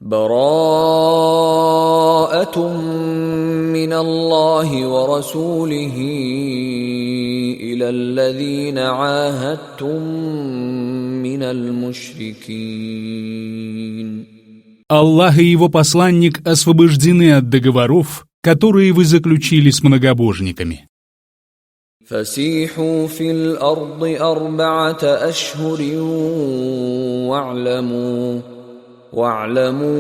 براءة من الله ورسوله إلى الذين عاهدتم من المشركين. Аллах и его посланник освобождены от договоров, которые вы заключили с многобожниками. فسيحوا في الأرض 4 أشهر واعلموا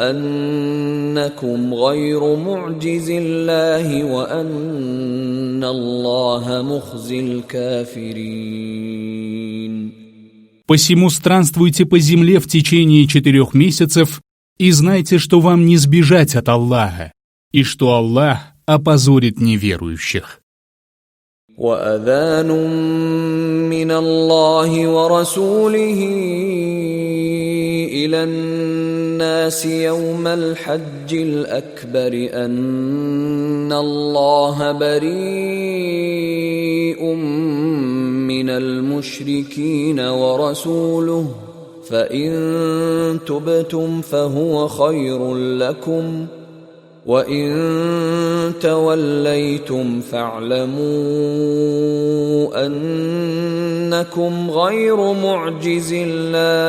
أنكم غير معجز الله وأن الله مخزي الكافرين. Посему странствуйте по земле в течение 4 месяцев и знайте, что вам не сбежать от Аллаха, и что Аллах опозорит неверующих. وأذان من الله ورسوله إلى الناس يوم الحج الأكبر أن الله بريء من المشركين ورسوله فإن تبتم فهو خير لكم وَإِن تَوَلَّيْتُمْ فَاعْلَمُوا أَنَّكُمْ غَيْرُ مُعْجِزِ اللَّهِ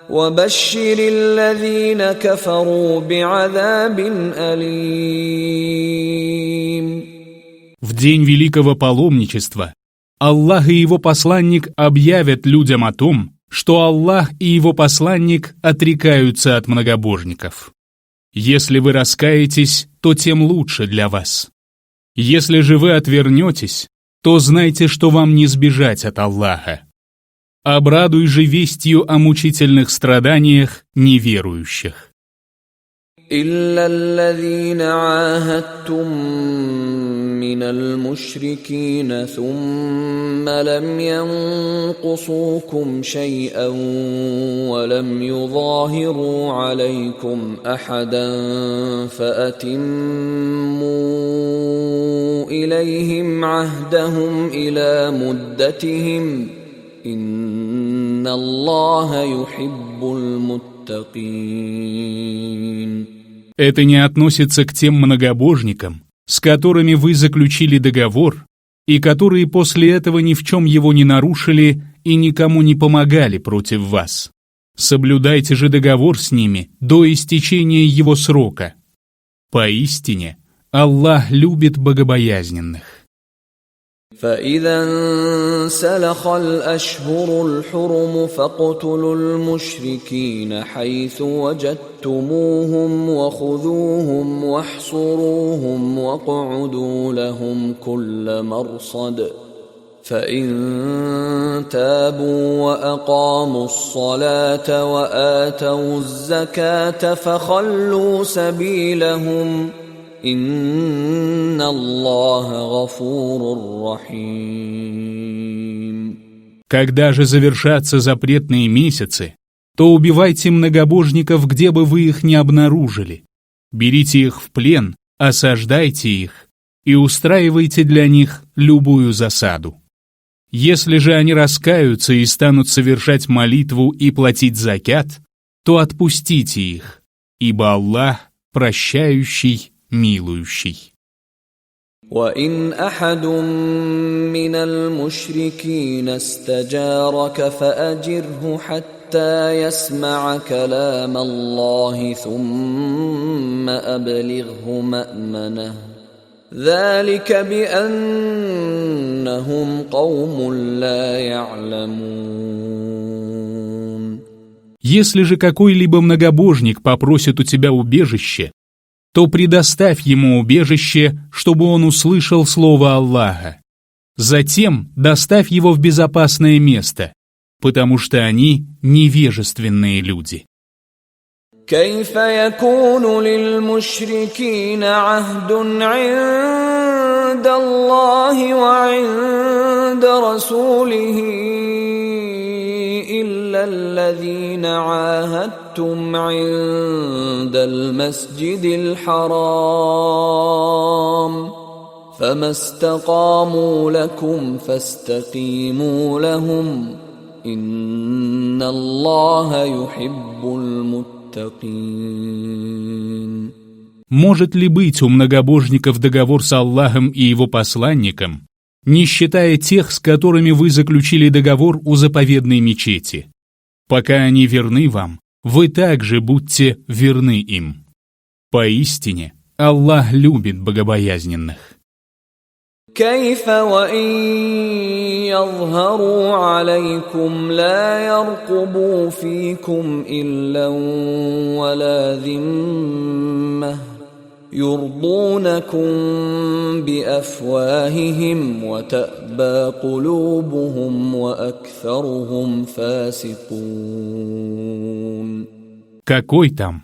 وَبَشِّرِ الَّذِينَ كَفَرُوا بِعَذَابٍ أَلِيمٍ. В день великого паломничества Аллах и его посланник объявят людям о том, что Аллах и его посланник отрекаются от многобожников. Если вы раскаетесь, то тем лучше для вас. Если же вы отвернетесь, то знайте, что вам не сбежать от Аллаха. Обрадуй же вестью о мучительных страданиях неверующих. إِلَّا الَّذِينَ عَاهَدتُّم مِّنَ الْمُشْرِكِينَ ثُمَّ لَمْ يَنقُصُوكُمْ شَيْئًا وَلَمْ يُظَاهِرُوا عَلَيْكُمْ أَحَدًا فَأَتِمُّوا إِلَيْهِمْ عَهْدَهُمْ إِلَى مُدَّتِهِمْ إِنَّ اللَّهَ يُحِبُّ الْمُتَّقِينَ. Это не относится к тем многобожникам, с которыми вы заключили договор, и которые после этого ни в чем его не нарушили и никому не помогали против вас. Соблюдайте же договор с ними до истечения его срока. Поистине, Аллах любит богобоязненных. فإذا انسلخ الأشهر الحرم فاقتلوا المشركين حيث وجدتموهم وخذوهم واحصروهم واقعدوا لهم كل مرصد فإن تابوا وأقاموا الصلاة وآتوا الزكاة فخلوا سبيلهم إن الله غفور رحيم. Когда же завершатся запретные месяцы, то убивайте многобожников, где бы вы их ни обнаружили. Берите их в плен, осаждайте их и устраивайте для них любую засаду. Если же они раскаются и станут совершать молитву и платить закят, то отпустите их, ибо Аллах прощающий, милующий. وَإِنْ أَحَدٌ مِّنَ الْمُشْرِكِينَ اسْتَجَارَكَ فَأَجِرْهُ حَتَّى يَسْمَعَ كَلَامَ اللَّهِ ثُمَّ أَبْلِغْهُ مَأْمَنَهُ ذَلِكَ بِأَنَّهُمْ قَوْمٌ لَّا يَعْلَمُونَ. Если же какой-либо многобожник попросит у тебя убежище, то предоставь ему убежище, чтобы он услышал слово Аллаха. Затем доставь его в безопасное место, потому что они невежественные люди. كيف يكون للمشركين عهد عند الله وعند رسوله إلا الذين عاهدتم عند المسجد الحرام فما استقاموا لكم فاستقيموا لهم إن Аллаха юхиббуль муттакин. Может ли быть у многобожников договор с Аллахом и его посланником, не считая тех, с которыми вы заключили договор у заповедной мечети? Пока они верны вам, вы также будьте верны им. Поистине, Аллах любит богобоязненных. كيف وإن يظهروا عليكم لا يرقبوا فيكم إلا ولا ذمة يرضونكم بأفواههم وتأبى قلوبهم وأكثرهم فاسقون. Какой там?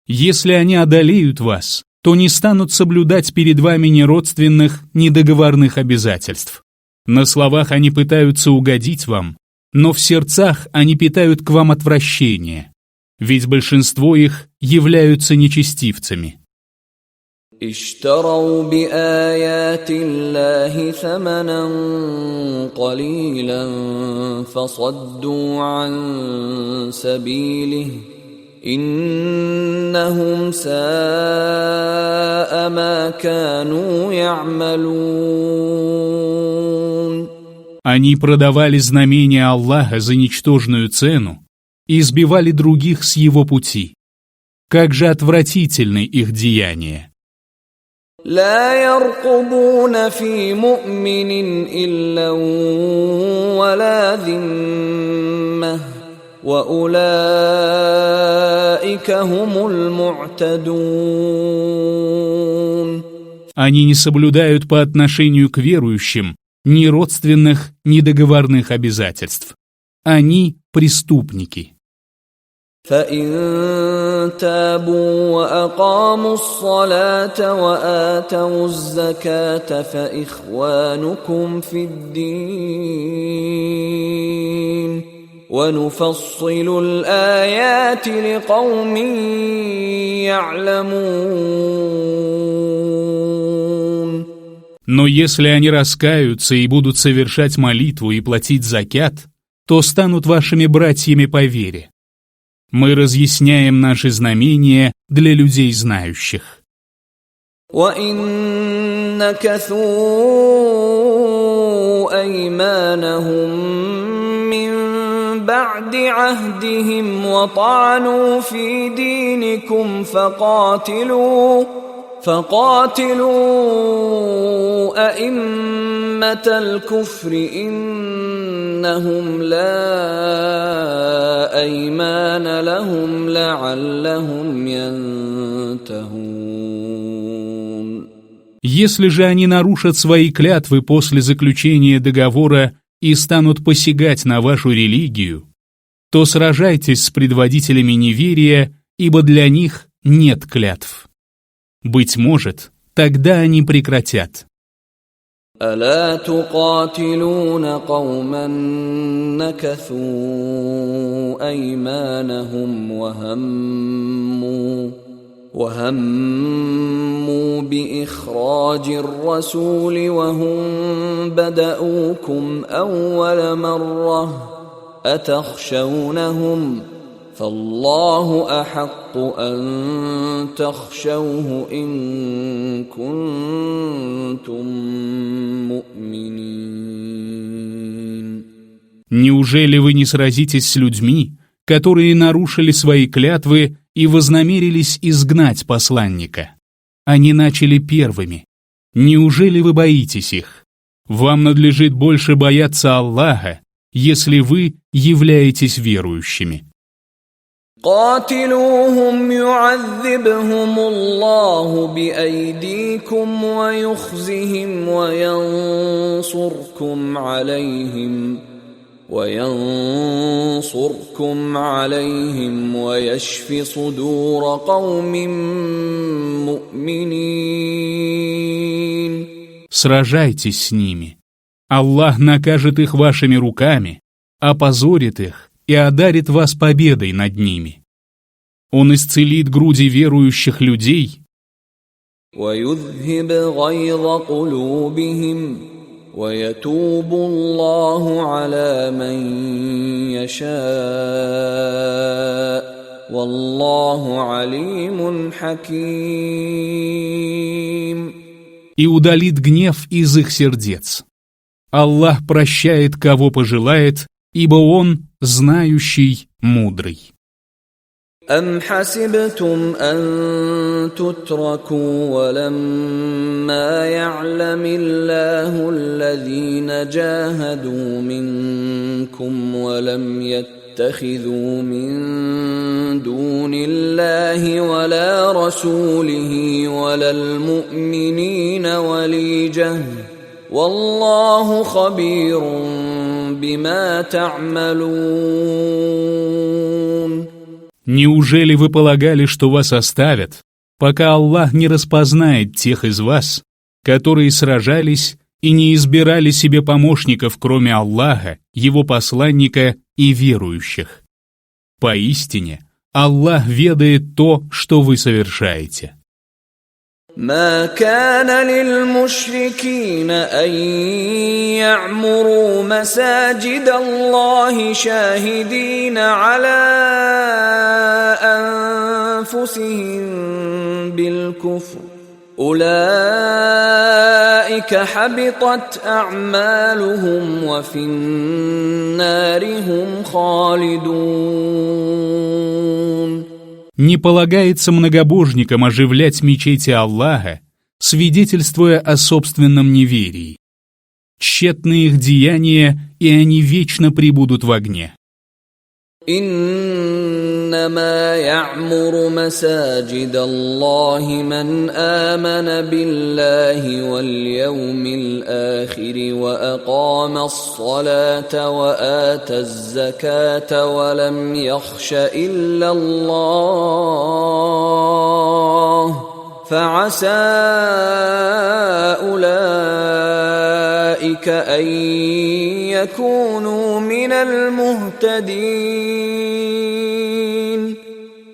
Если они одолеют вас, то не станут соблюдать перед вами ни родственных, ни договорных обязательств. На словах они пытаются угодить вам, но в сердцах они питают к вам отвращение, ведь большинство их являются нечестивцами. اشتروا بآيات الله ثمنا قليلا فصدوا عن سبيله إنهم ساء ما كانوا يعملون. Они продавали знамения Аллаха за ничтожную цену и избивали других с его пути. Как же отвратительны их деяния! لا يرقبون في مؤمن إلا ولا ذمة وأولئك هم المعتدون. Они не соблюдают по отношению к верующим ни родственных, ни договорных обязательств. Они преступники. فإن تابوا وأقاموا الصلاة وآتوا الزكاة فإخوانكم في الدين ونفصل الآيات لقوم يعلمون. Но если они раскаются и будут совершать молитву и платить закят, то станут вашими братьями по вере. Мы разъясняем наши знамения для людей знающих. وَإِن نَكَثُوا أَيْمَانَهُم مِّن بَعْدِ عَهْدِهِمْ وَطَعَنُوا فِي دِينِكُمْ فقاتلوا أئمة الكفر إنهم لا أيمان لهم لعلهم ينتهون. Если же они нарушат свои клятвы после заключения договора и станут посягать на вашу религию, то сражайтесь с предводителями неверия, ибо для них нет клятв. Быть может, тогда они прекратят. ألا تقاتلون قوما نكثوا أيمانهم وهموا بإخراج الرسول وهم بدأوكم أول مرة أتخشونهم فالله أحق أن تخشوه إن كنتم مؤمنين. Неужели вы не сразитесь с людьми, которые нарушили свои клятвы и вознамерились изгнать посланника? Они начали первыми. Неужели вы боитесь их? Вам надлежит больше бояться Аллаха, если вы являетесь верующими. قاتلوهم يعذبهم الله بأيديكم ويخزهم وينصركم عليهم ويشف صدور قوم مؤمنين. Сражайтесь с ними. Аллах накажет их вашими руками, опозорит их и одарит вас победой над ними. Он исцелит груди верующих людей وَيُذْهِبْ غَيْظَ قُلُوبِهِمْ ويتوب الله على من يشاء والله عليم حكيم. И удалит гнев из их сердец. Аллах прощает, кого пожелает, ибо Он знающий, мудрый. أم حسبتم أن تتركوا ولما يعلم الله الذين جاهدوا منكم ولم يتخذوا من دون الله ولا رسوله ولا المؤمنين وليجة والله خبير بما تعملون. Неужели вы полагали, что вас оставят, пока Аллах не распознает тех из вас, которые сражались и не избирали себе помощников, кроме Аллаха, Его посланника и верующих? Поистине, Аллах ведает то, что вы совершаете. ما كان للمشركين أن يعمروا مساجد الله شاهدين على أنفسهم بالكفر أولئك حبطت أعمالهم وفي النار هم خالدون. Не полагается многобожникам оживлять мечети Аллаха, свидетельствуя о собственном неверии. Тщетны их деяния, и они вечно пребудут в огне. إنما يعمر مساجد الله من آمن بالله واليوم الآخر وأقام الصلاة وآتى الزكاة ولم يخش إلا الله فعسى أولئك أن يكونوا من المهتدين.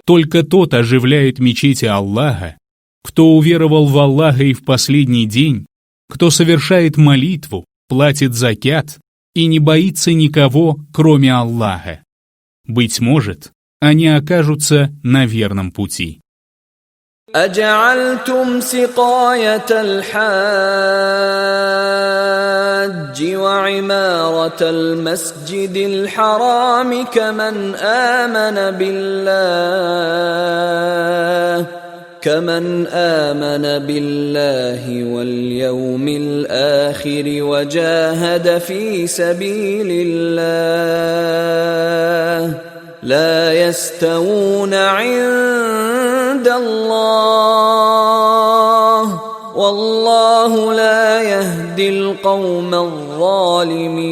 Только тот оживляет мечети Аллаха, кто уверовал в Аллаха и в последний день, кто совершает молитву, платит закят и не боится никого, кроме Аллаха. Быть может, они окажутся на верном пути. أجعلتم سقاية الحاج وعمارة المسجد الحرام كمن آمن بالله واليوم الآخر وجاهد في سبيل الله لا يستوون عند الله والله لا يهدي القوم الظالمين.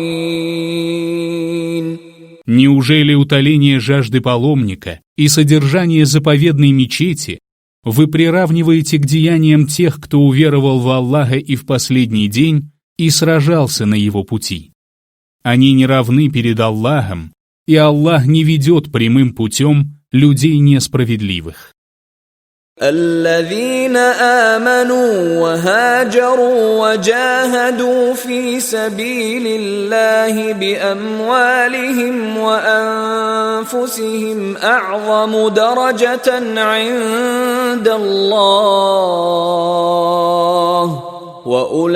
Неужели утоление жажды паломника и содержание заповедной мечети вы приравниваете к деяниям тех, кто уверовал в Аллаха и в последний день и сражался на его пути? Они не равны перед Аллахом, и Аллах не ведет прямым путем людей несправедливых. الذين آمنوا وهاجروا وجاهدوا في سبيل الله بأموالهم وأنفسهم أعظم درجة عند الله وأولئك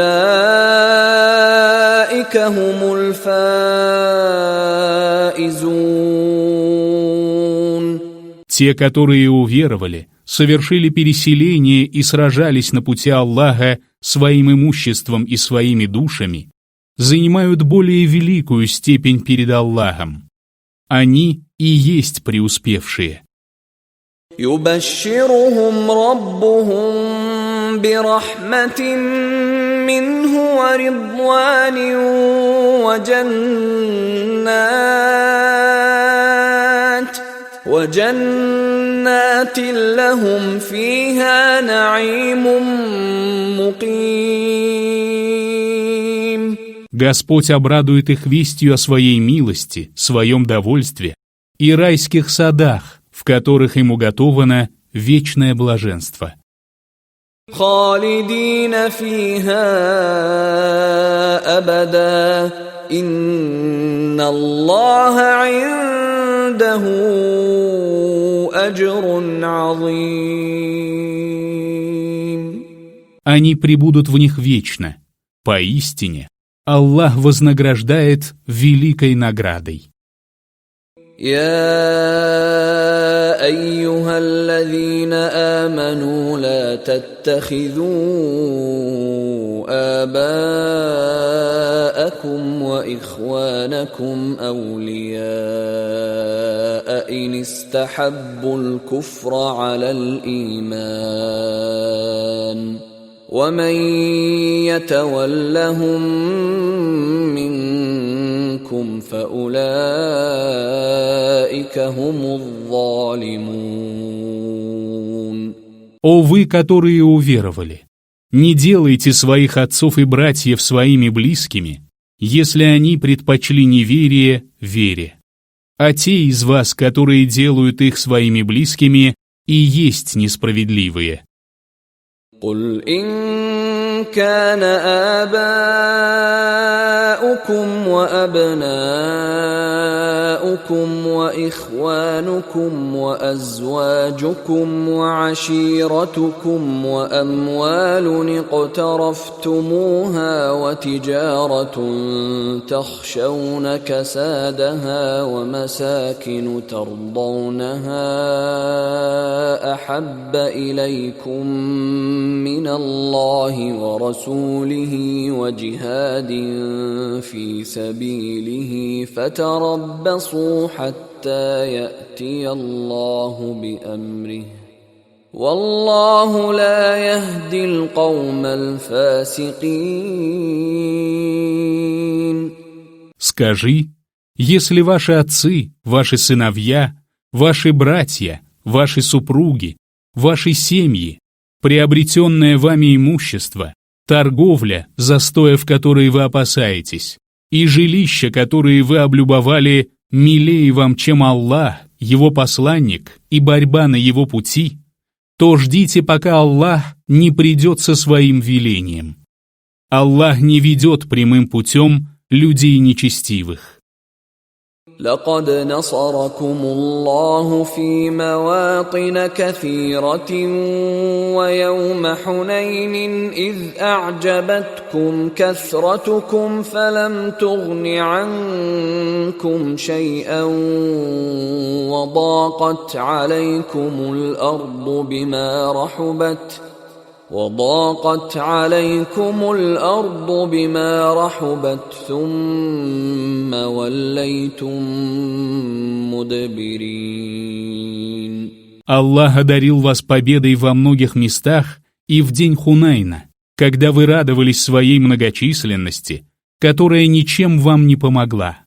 هم الفائزون. Те, которые уверовали, совершили переселение и сражались на пути Аллаха своим имуществом и своими душами, занимают более великую степень перед Аллахом. Они и есть преуспевшие. يبشرهم ربهم برحمة منه ورضوان وجنات لهم فيها نعيم مقيم. Господь обрадует их вестью о своей милости, своем довольстве и райских садах, в которых им уготовано вечное блаженство. خالدين فيها أبدا إن الله عنده أجر عظيم. Они пребудут в них вечно. Поистине, Аллах вознаграждает великой наградой. يا أيها الذين آمنوا لا تتخذوا آباءكم وإخوانكم أولياء إن استحبوا الكفر على الإيمان ومن يتولهم منكم فأولئك هم الظالمون. О вы, которые уверовали, не делайте своих отцов и братьев своими близкими, если они предпочли неверие вере. А те из вас, которые делают их своими близкими, и есть несправедливые. قل إن كان آباؤكم وأبناؤكم وإخوانكم وأزواجكم وعشيرتكم وأموال اقترفتموها وتجارة تخشون كسادها ومساكن ترضونها أحب إليكم من الله ورسوله وجهاد في سبيله فتربصوا حتى يأتي الله بأمره والله لا يهدي القوم الفاسقين. Скажи, если ваши отцы, ваши сыновья, ваши братья, ваши супруги, ваши семьи, приобретенное вами имущество, торговля, застоя в которой вы опасаетесь, и жилища, которые вы облюбовали, милее вам, чем Аллах, Его посланник и борьба на Его пути, то ждите, пока Аллах не придет со своим велением. Аллах не ведет прямым путем людей нечестивых. لقد نصركم الله في مواطن كثيرة ويوم حنين إذ أعجبتكم كثرتكم فلم تغن عنكم شيئا وضاقت عليكم الأرض بما رحبت ثم وليتم مدبرين. Аллах одарил вас победой во многих местах и в день Хунайна, когда вы радовались своей многочисленности, которая ничем вам не помогла.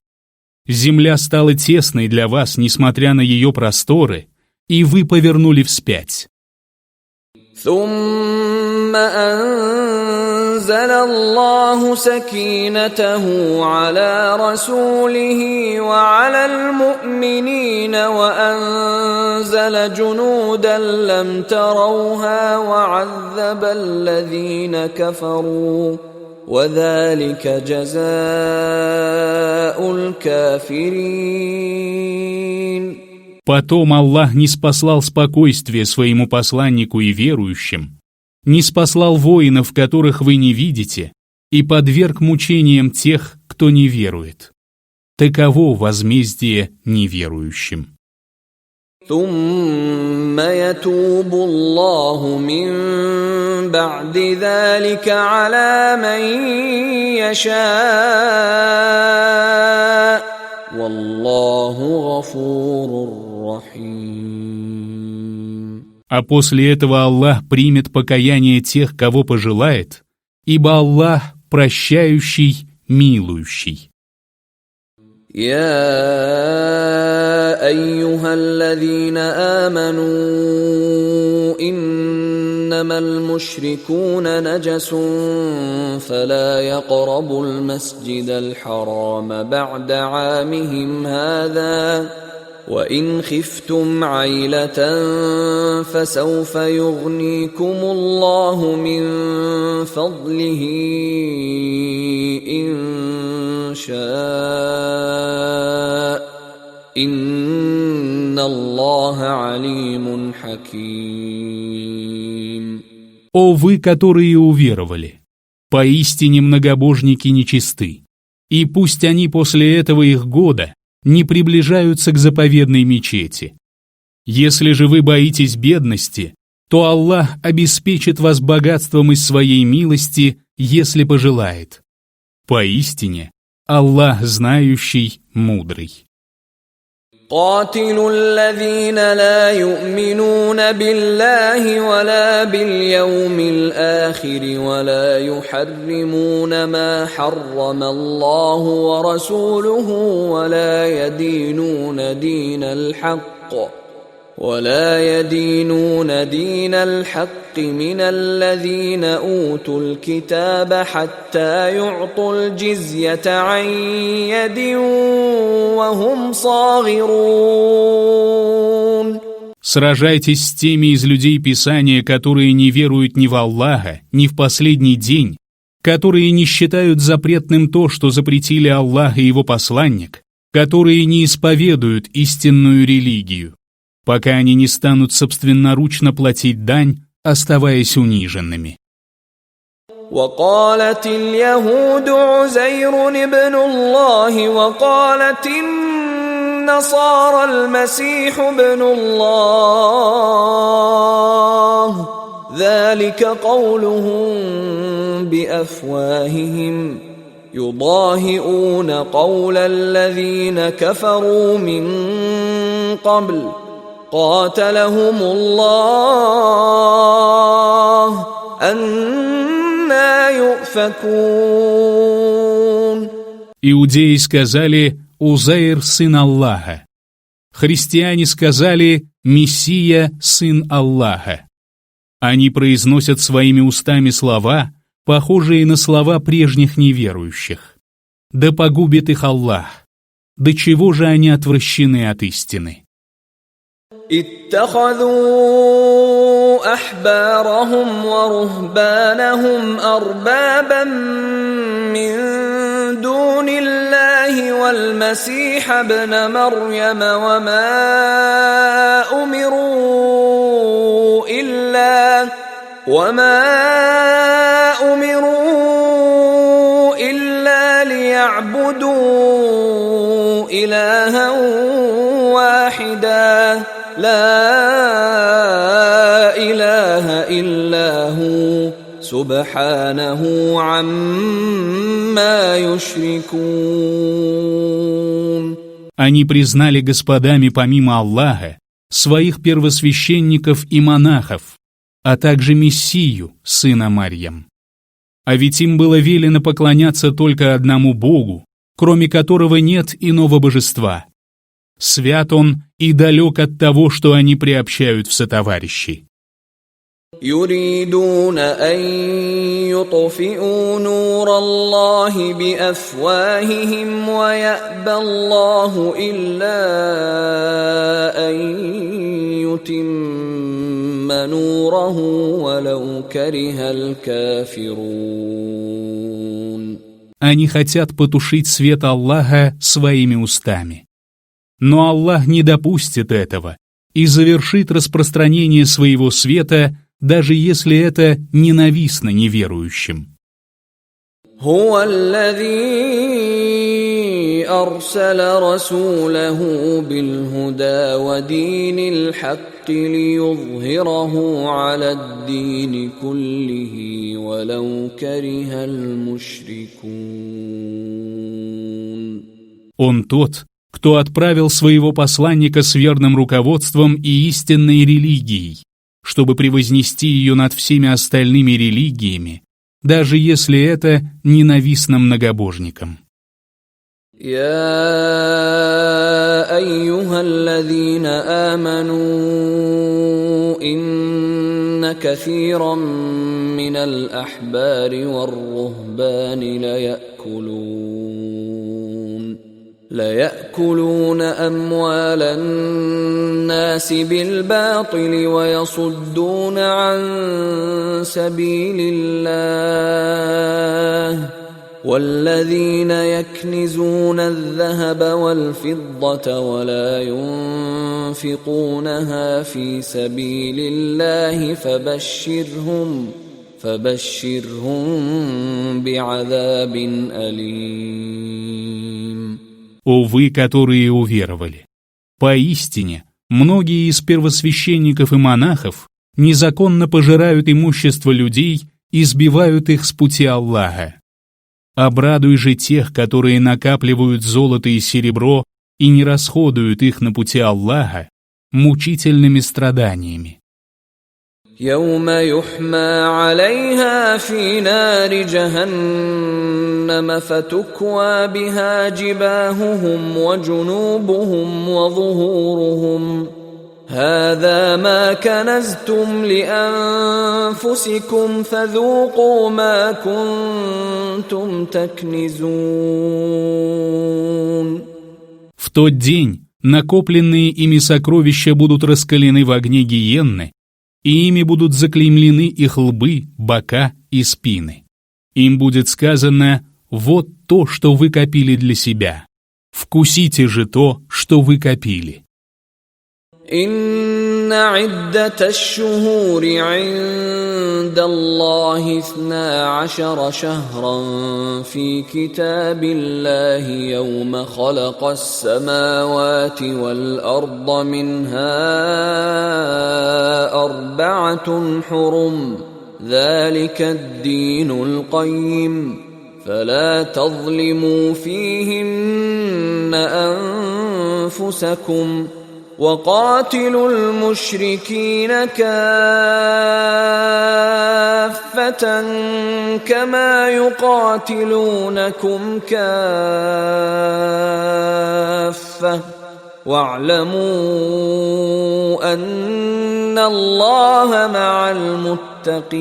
Земля стала тесной для вас, несмотря на ее просторы, и вы повернули вспять. ثم أنزل الله سكينته على رسوله وعلى المؤمنين وأنزل جنودا لم تروها وعذب الذين كفروا وذلك جزاء الكافرين. Потом Аллах не спаслал спокойствие своему посланнику и верующим, не спаслал воинов, которых вы не видите, и подверг мучениям тех, кто не верует. Таково возмездие неверующим. ثم يتوب الله من بعد ذلك على من يشاء والله غفور رحيم. А после этого Аллах примет покаяние тех, кого пожелает, ибо Аллах прощающий, милующий. يا أيها الذين آمنوا إنما المشركون نجس فلا يقربوا المسجد الحرام بعد عامهم هذا وإن خفتم عيلة فسوف يغنيكم الله من فضله إن شاء إن الله عليم حكيم. О вы, которые уверовали! Поистине многобожники нечисты, и пусть они после этого их года не приближаются к заповедной мечети. Если же вы боитесь бедности, то Аллах обеспечит вас богатством из своей милости, если пожелает. Поистине, Аллах знающий, мудрый. قاتلوا الذين لا يؤمنون بالله ولا باليوم الآخر ولا يحرمون ما حرم الله ورسوله ولا يدينون دين الحق من الذين أوتوا الكتاب حتى يعطوا الجزية عن يد وهم صاغرون. Сражайтесь с теми из людей Писания, которые не веруют ни в Аллаха, ни в последний день, которые не считают запретным то, что запретили Аллах и его посланник, которые не исповедуют истинную религию, пока они не станут собственноручно платить дань, оставаясь униженными. وقالت اليهود عزير ابن الله وقالت النصارى المسيح ابن الله ذلك قولهم بأفواههم يضاهئون قول الذين كفروا من قبل قاتلهم الله أنى يؤفكون. Иудеи сказали «Узайр, сын Аллаха». Христиане сказали «Мессия, сын Аллаха». Они произносят своими устами слова, похожие на слова прежних неверующих. Да погубит их Аллах. До чего же они отвращены от истины? اتخذوا أحبارهم ورهبانهم أربابا من دون الله والمسيح ابن مريم وما أمروا إلا ليعبدوا إلها واحدا لا إله إلا هو سبحانه عما يشركون. Они признали господами помимо Аллаха своих первосвященников и монахов, а также Мессию, сына Марьям. А ведь им было велено поклоняться только одному Богу, кроме которого нет иного божества. Свят Он и далек от того, что они приобщают в сотоварищи. يريدون أن يطفئوا نور الله بأفواههم ويأبى الله إلا أن يتم نوره ولو كره الكافرون. Они хотят потушить свет Аллаха своими устами. Но Аллах не допустит этого и завершит распространение своего света, даже если это ненавистно неверующим. هو الذي أرسل رسوله بالهدى ودين الحق ليظهره على الدين كله ولو كره المشركون. Он тот, кто отправил своего посланника с верным руководством и истинной религией, чтобы превознести ее над всеми остальными религиями, даже если это ненавистно многобожникам. يا أيها الذين آمنوا إن كثيرا من الأحبار والرهبان ليأكلون أموال الناس بالباطل ويصدون عن سبيل الله والذين يكنزون الذهب والفضة ولا ينفقونها في سبيل الله فبشرهم بعذاب أليم. О вы, которые уверовали! Поистине, многие из первосвященников и монахов незаконно пожирают имущество людей и сбивают их с пути Аллаха. Обрадуй же тех, которые накапливают золото и серебро и не расходуют их на пути Аллаха, мучительными страданиями. يوم يحمى عليها في نار جهنم فتكوى بها جباههم وجنوبهم وظهورهم هذا ما كنزتم لأنفسكم فذوقوا ما كنتم تكنزون. В тот день накопленные ими сокровища будут раскалены в огне гиенны, и ими будут заклеймлены их лбы, бока и спины. Им будет сказано: вот то, что вы копили для себя. Вкусите же то, что вы копили. إن عدة الشهور عند الله 12 شهرا في كتاب الله يوم خلق السماوات والأرض منها 4 حرم ذلك الدين القيم فلا تظلموا فيهن أنفسكم وقاتلوا المشركين كافة كما يقاتلونكم كافة واعلموا أن الله مع المتقين.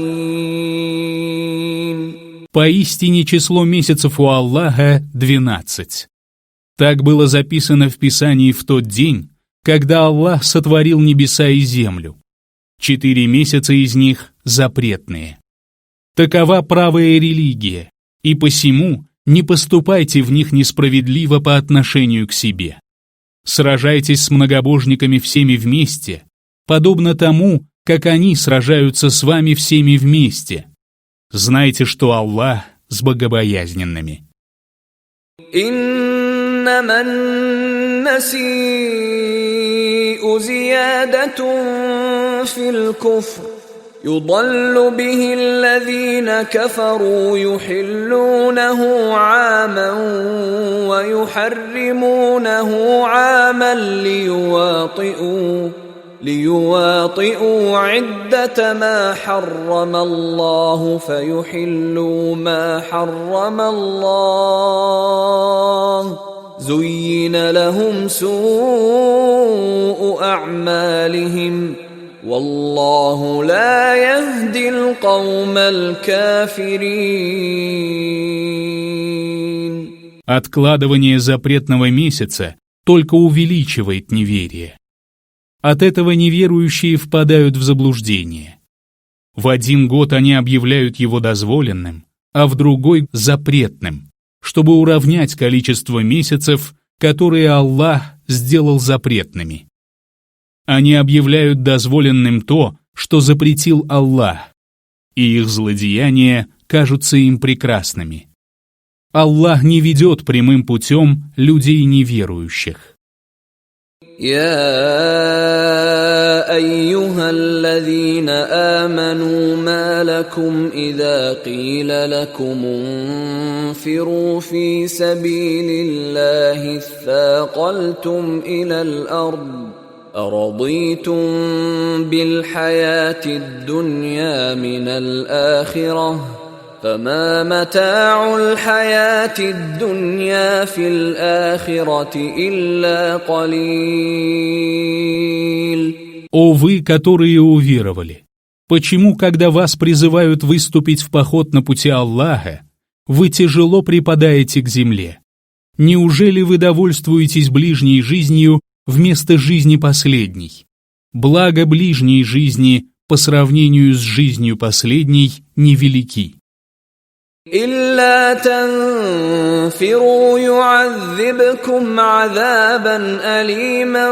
Поистине число месяцев у Аллаха 12. Так было записано в Писании в тот день, когда Аллах сотворил небеса и землю. 4 месяца из них запретные. Такова правая религия, и посему не поступайте в них несправедливо по отношению к себе. Сражайтесь с многобожниками всеми вместе, подобно тому, как они сражаются с вами всеми вместе. Знайте, что Аллах с богобоязненными. إنما النسيء زيادة في الكفر يضل به الذين كفروا يحلونه عاما ويحرمونه عاما ليواطئوا عدة ما حرم الله فيحلوا ما حرم الله زين لهم سوء أعمالهم والله لا يهدي القوم الكافرين. Откладывание запретного месяца только увеличивает неверие. От этого неверующие впадают в заблуждение. В один год они объявляют его дозволенным, а в другой — запретным, чтобы уравнять количество месяцев, которые Аллах сделал запретными. Они объявляют дозволенным то, что запретил Аллах, и их злодеяния кажутся им прекрасными. Аллах не ведет прямым путем людей неверующих. يا أيها الذين آمنوا ما لكم إذا قيل لكم انفروا في سبيل الله اثاقلتم إلى الأرض أرضيتم بالحياة الدنيا من الآخرة فما متاع الحياة الدنيا في الآخرة إلا قليل. О вы, которые уверовали! Почему, когда вас призывают выступить в поход на пути Аллаха, вы тяжело припадаете к земле? Неужели вы довольствуетесь ближней жизнью вместо жизни последней? Благо ближней жизни по сравнению с жизнью последней невелики. إلا تنفروا يعذبكم عذابا أليما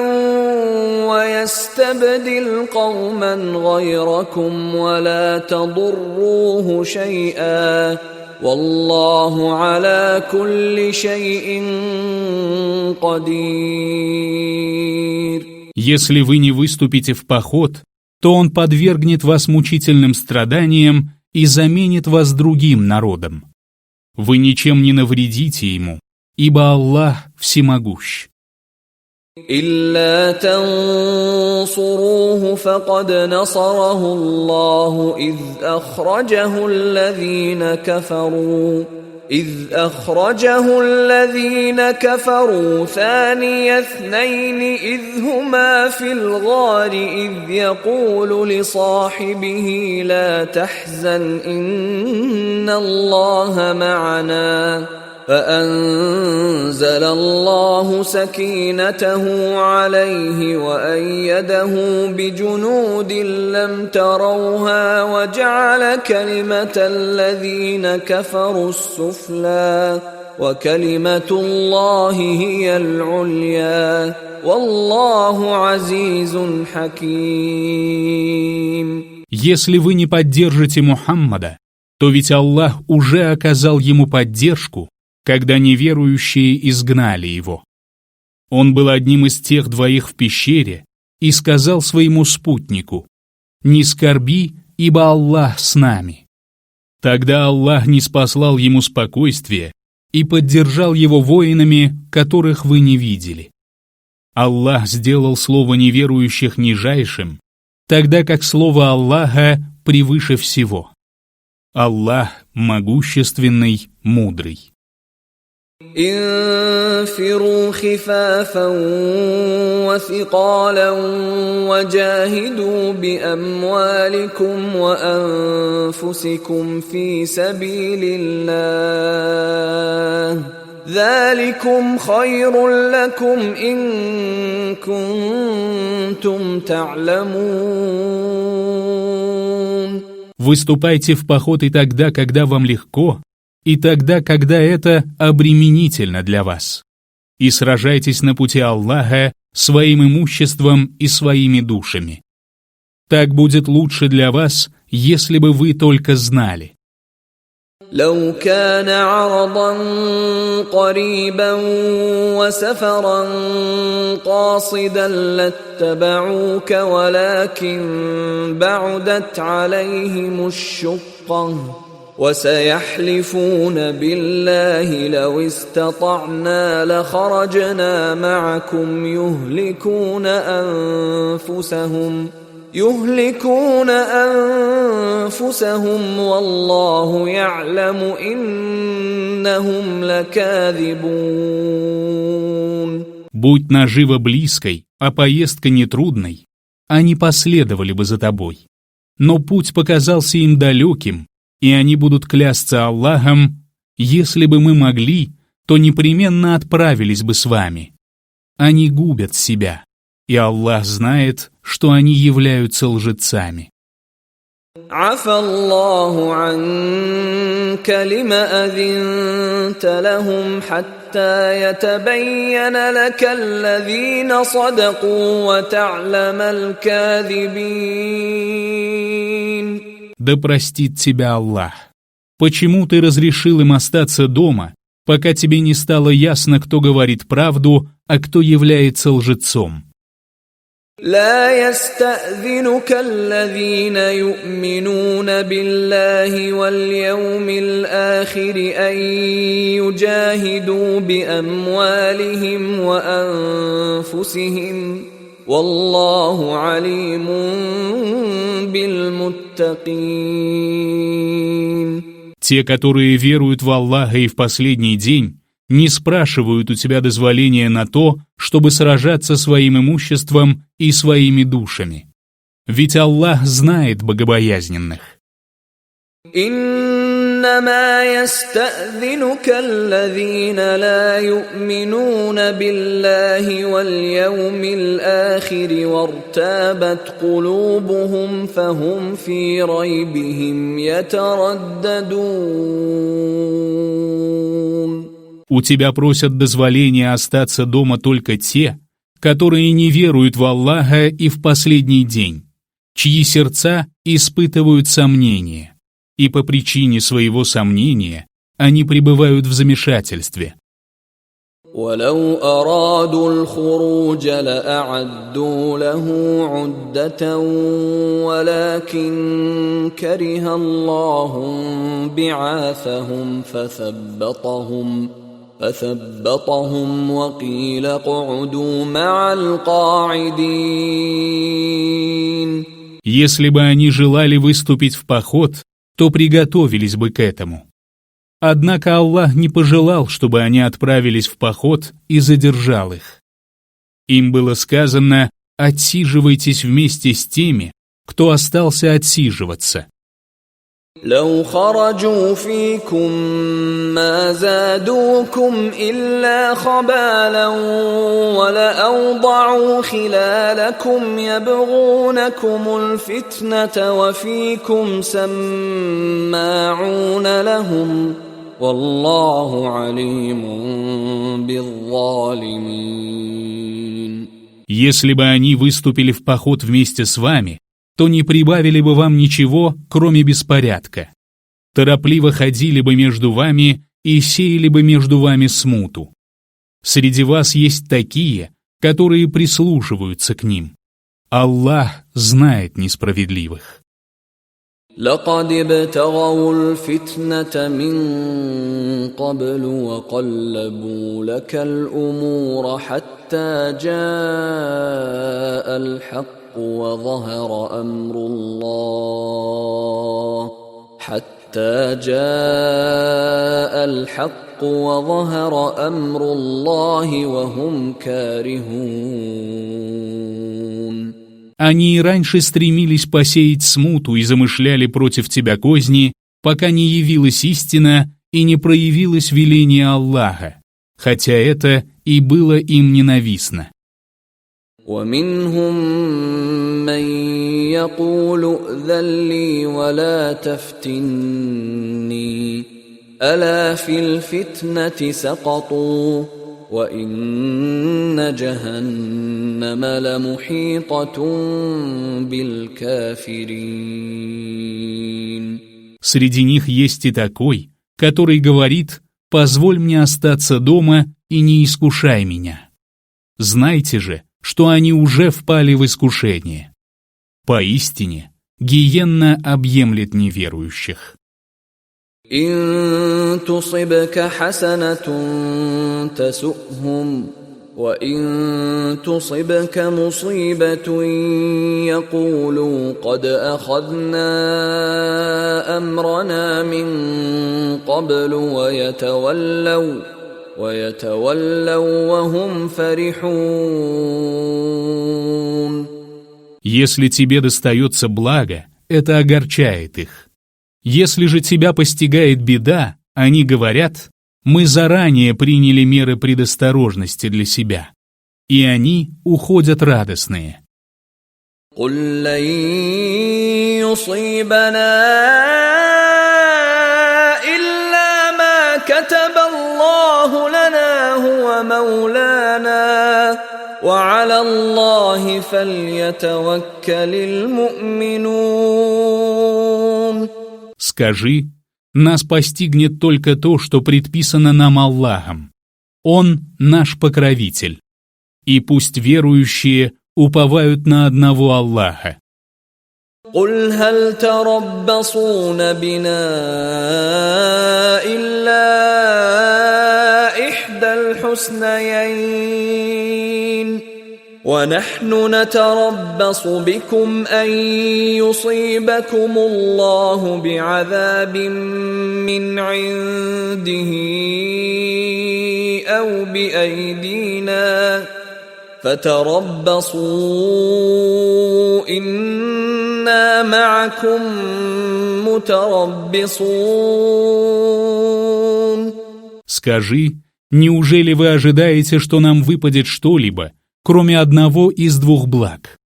ويستبدل قوما غيركم ولا تضروه شيئا والله على كل شيء قدير. Если вы не выступите в поход, то он подвергнет вас мучительным страданиям и заменит вас другим народом. Вы ничем не навредите ему, ибо Аллах всемогущ. إلا تنصروه فقد نصره الله إذ أخرجه الذين كفروا ثاني اثنين إذ هما في الغار إذ يقول لصاحبه لا تحزن إن الله معنا فأنزل الله سكينته عليه وأيده بجنود لم تروها وجعل كلمة الذين كفروا السفلى وكلمة الله هي العليا والله عزيز حكيم. Если вы не поддержите Мухаммада, то ведь Аллах уже оказал ему поддержку, когда неверующие изгнали его. Он был одним из тех двоих в пещере и сказал своему спутнику: «Не скорби, ибо Аллах с нами». Тогда Аллах ниспослал ему спокойствие и поддержал его воинами, которых вы не видели. Аллах сделал слово неверующих нижайшим, тогда как слово Аллаха превыше всего. Аллах могущественный, мудрый. انفروا خفافا وثقالا وجاهدوا بأموالكم وأنفسكم في سبيل الله ذلكم خير لكم إن كنتم تعلمون. Выступайте в поход и тогда, когда вам легко, и тогда, когда это обременительно для вас. И сражайтесь на пути Аллаха своим имуществом и своими душами. Так будет лучше для вас, если бы вы только знали. لو كان عرضا قريبا وسفرا قاصدا لاتبعوك ولكن بعدت عليهم الشقة وسيحلفون بالله لو استطعنا لخرجنا معكم يهلكون أنفسهم والله يعلم إنهم لكاذبون. Будь нажива близкой, а поездка нетрудной, они последовали бы за тобой. Но путь показался им далеким, и они будут клясться Аллахом: если бы мы могли, то непременно отправились бы с вами. Они губят себя, и Аллах знает, что они являются лжецами. عفى الله عنك لما أذنت لهم حتى يتبين لك الذين صدقوا وتعلم الكاذبين. Да простит тебя Аллах. Почему ты разрешил им остаться дома, пока тебе не стало ясно, кто говорит правду, а кто является лжецом? لا يستأذنك الذين يؤمنون بالله واليوم الآخر أن يجاهدوا بأموالهم وأنفسهم والله عليم بالمتقين. Те, которые веруют в Аллаха и в последний день, не спрашивают у тебя дозволения на то, чтобы сражаться своим имуществом и своими душами. Ведь Аллах знает богобоязненных. إن إنما يستأذنك الذين لا يؤمنون بالله واليوم الآخر وارتابت قلوبهم فهم في ريبهم يترددون. У тебя просят дозволения остаться дома только те, которые не веруют в Аллаха и в последний день, чьи сердца испытывают сомнения, и по причине своего сомнения они пребывают в замешательстве. ولو أرادوا الخروج لأعدوا له عدة ولكن كره الله بعاثهم فثبطهم وقيل اقعدوا مع القاعدين. Если бы они желали выступить в поход, то приготовились бы к этому. Однако Аллах не пожелал, чтобы они отправились в поход и задержал их. Им было сказано: «Отсиживайтесь вместе с теми, кто остался отсиживаться». لو خرجوا فيكم ما زادوكم إلا خبالا ولأوضعوا خلالكم يبغونكم الفتنة وفيكم سماعون لهم والله عليم بالظالمين. Если бы они выступили в поход вместе с вами, то не прибавили бы вам ничего, кроме беспорядка. Торопливо ходили бы между вами и сеяли бы между вами смуту. Среди вас есть такие, которые прислушиваются к ним. Аллах знает несправедливых. لقد ابتغوا الفتنة من قبل وقلبوا لك الأمور حتى جاء الحق وظهر أمر الله وهم كارهون. Они и раньше стремились посеять смуту и замышляли против тебя козни, пока не явилась истина и не проявилось веление Аллаха, хотя это и было им ненавистно. ومنهم من يقول ائذن لي ولا تفتني ألا في الفتنة سقطوا وإن جهنم لمحيطة بالكافرين. Среди них есть и такой, который говорит: «Позволь мне остаться дома и не искушай меня». Знайте же, что они уже впали в искушение. Поистине, гиенна объемлет неверующих. إن تصبك حسنة تسؤهم وإن تصبك مصيبة يقولوا قد أخذنا أمرنا من قبل ويتولوا وهم فرحون. Если тебе достается благо, это огорчает их. Если же тебя постигает беда, они говорят: «Мы заранее приняли меры предосторожности для себя». И они уходят радостные. قل لن يصيبنا إلا ما كتب الله لنا هو مولانا وعلى الله فليتوكل المؤمنون. Скажи: нас постигнет только то, что предписано нам Аллахом. Он наш покровитель. И пусть верующие уповают на одного Аллаха. قل هل تربصون بنا إلا إحدى الحسنيين ونحن نتربص بكم أن يصيبكم الله بعذاب من عنده أو بأيدينا فتربصوا إنا معكم متربصون Скажи, неужели вы ожидаете, что нам выпадет что-либо, кроме одного из двух благ?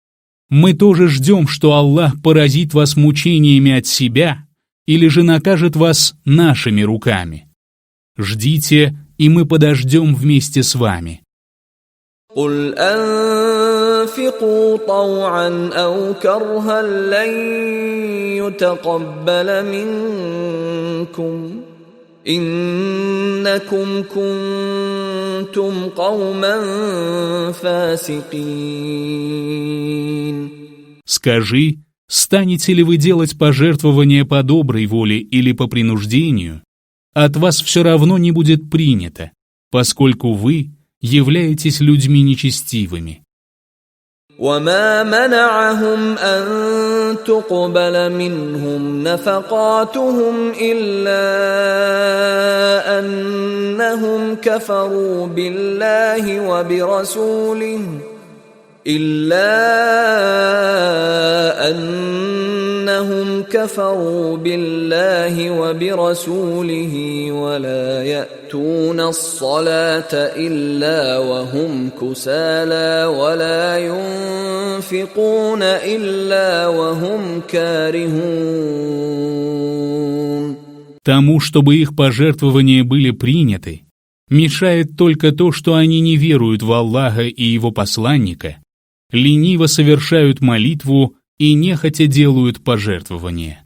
Мы тоже ждем, что Аллах поразит вас мучениями от себя или же накажет вас нашими руками. Ждите, и мы подождем вместе с вами. قل أنفقوا طوعا أو كرها لن يتقبل منكم إنكم كنتم قوما فاسقين. Скажи, станете ли вы делать пожертвования по доброй воле или по принуждению, от вас все равно не будет принято, поскольку вы являетесь людьми нечестивыми. وما منعهم أن تقبل منهم نفقاتهم إلا أنهم كفروا بالله وبرسوله ولا يأتون الصلاة إلا وهم كسالى ولا ينفقون إلا وهم كارهون. Тому, чтобы их пожертвования были приняты, мешает только то, что они не веруют в Аллаха и Его посланника, лениво совершают молитву и нехотя делают пожертвования.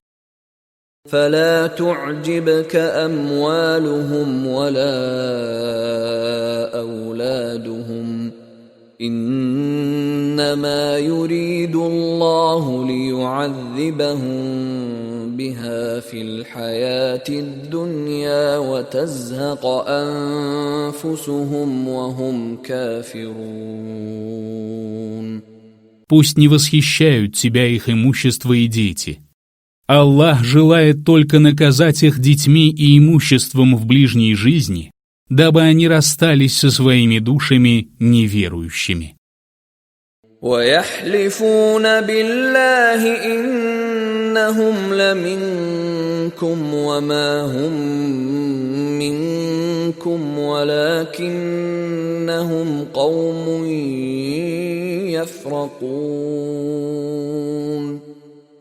فلا تعجبك أموالهم ولا أولادهم إنما يريد الله ليعذبهم بها في الحياة الدنيا وتزهق أنفسهم وهم كافرون. Пусть не восхищают тебя их имущество и дети. Аллах желает только наказать их детьми и имуществом в ближней жизни, дабы они расстались со своими душами неверующими. ويحلفون بالله إنهم لمنكم وما هم منكم ولكنهم قوم يفرقون.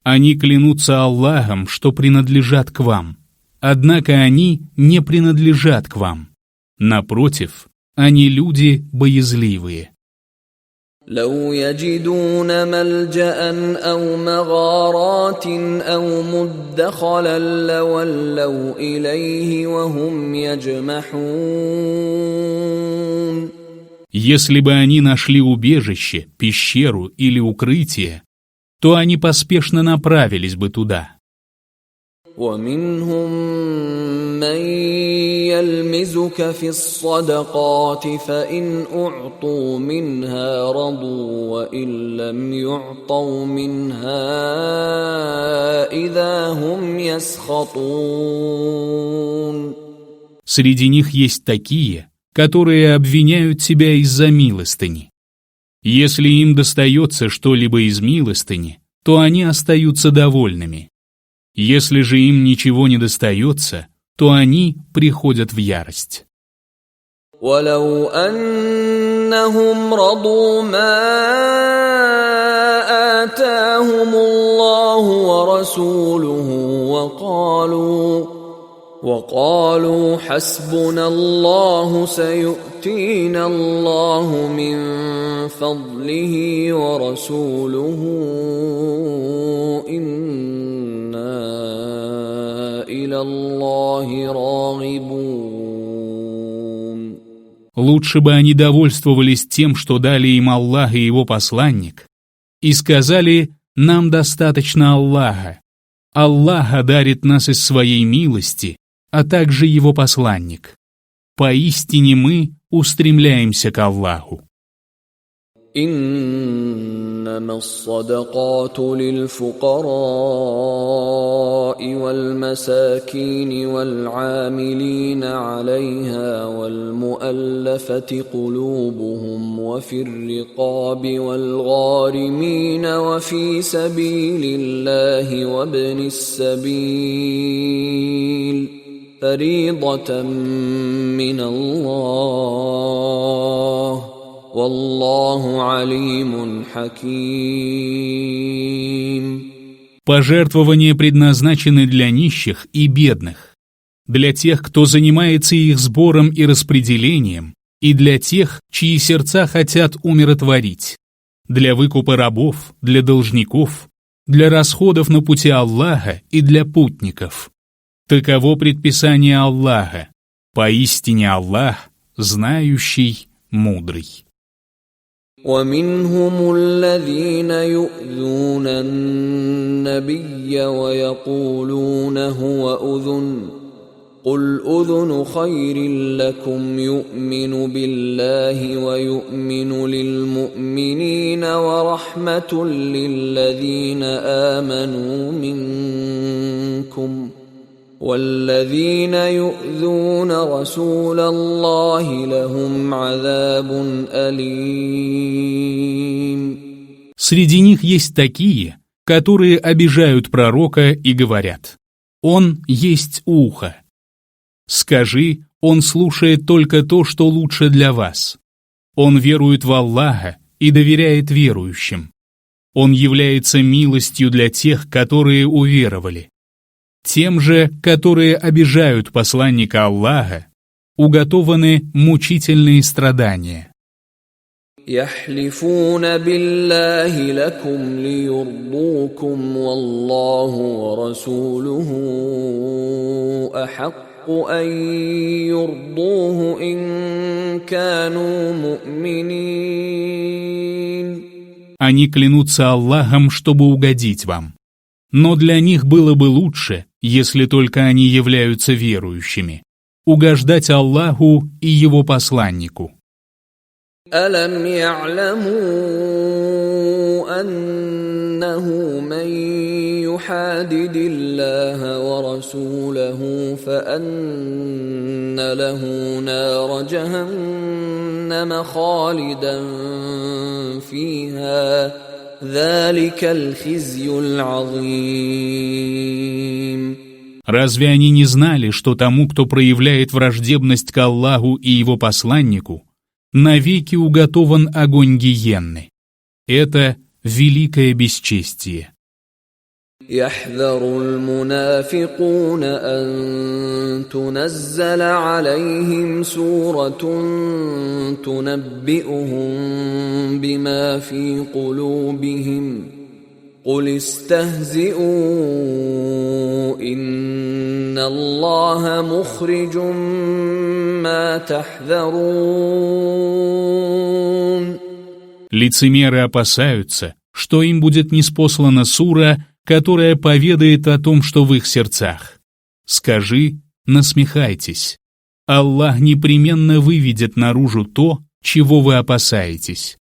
Они клянутся Аллахом, что принадлежат к вам, однако они не принадлежат к вам. Напротив, они люди боязливые. لو يجدون ملجأ أو مغارات أو مدخلا لولوا إليه وهم يجمحون. Если бы они нашли убежище, пещеру или укрытие, то они поспешно направились бы туда. ومنهم من يلمزك في الصدقات فإن أعطوا منها رضوا وإن لم يعطوا منها إذا هم يسخطون. Среди них есть такие, которые обвиняют тебя из-за милостыни. Если им достается что-либо из милостыни, то они остаются довольными. Если же им ничего не достается, то они приходят в ярость. ولو أنهم رضوا ما آتاهم الله ورسوله وقالوا حسبنا الله سيؤتينا الله من فضله ورسوله إنا إلى الله راغبون. Лучше бы они довольствовались тем, что дали им Аллах и Его посланник, и сказали: «Нам достаточно Аллаха. Аллах одарит нас из своей милости, а также Его посланник. Поистине мы устремляемся к Аллаху». إنما الصدقات للفقراء والمساكين والعاملين عليها والمؤلفة قلوبهم وفي الرقاب والغارمين وفي سبيل الله وابن السبيل فريضة من الله والله عليم حكيم. Пожертвования предназначены для нищих и бедных, для тех, кто занимается их сбором и распределением, и для тех, чьи сердца хотят умиротворить, для выкупа рабов, для должников, для расходов на пути Аллаха и для путников. Таково предписание Аллаха. Поистине Аллах, знающий, мудрый. ومنهم الذين يؤذون النبي ويقولون هو أذن قل أذن خير لكم يؤمن بالله ويؤمن للمؤمنين ورحمة للذين آمنوا منكم والذين يؤذون رسول الله لهم عذاب أليم. Среди них есть такие, которые обижают пророка и говорят: «Он есть ухо». Скажи, он слушает только то, что лучше для вас. Он верует в Аллаха и доверяет верующим. Он является милостью для тех, которые уверовали. Тем же, которые обижают посланника Аллаха, уготованы мучительные страдания. يحلفون بالله لكم ليرضوكم والله ورسوله أحق أن يرضوه إن كانوا مؤمنين. Они клянутся Аллахом, чтобы угодить вам. Но для них было бы лучше, если только они являются верующими, угождать Аллаху и Его посланнику. ألم يعلموا أنه من يحادد الله ورسوله فأن له نار جهنم خالدا فيها ذلك الخزي العظيم. Разве они не знали, что тому, кто проявляет враждебность к Аллаху и Его посланнику, навеки уготован огонь гиенны? Это великое бесчестие. يحذر المنافقون أن تنزل عليهم سورة تنبئهم بما في قلوبهم قل استهزئوا إن الله مخرج ما تحذرون. Лицемеры опасаются, что им будет ниспослана сура, которая поведает о том, что в их сердцах. Скажи, насмехайтесь. Аллах непременно выведет наружу то, чего вы опасаетесь.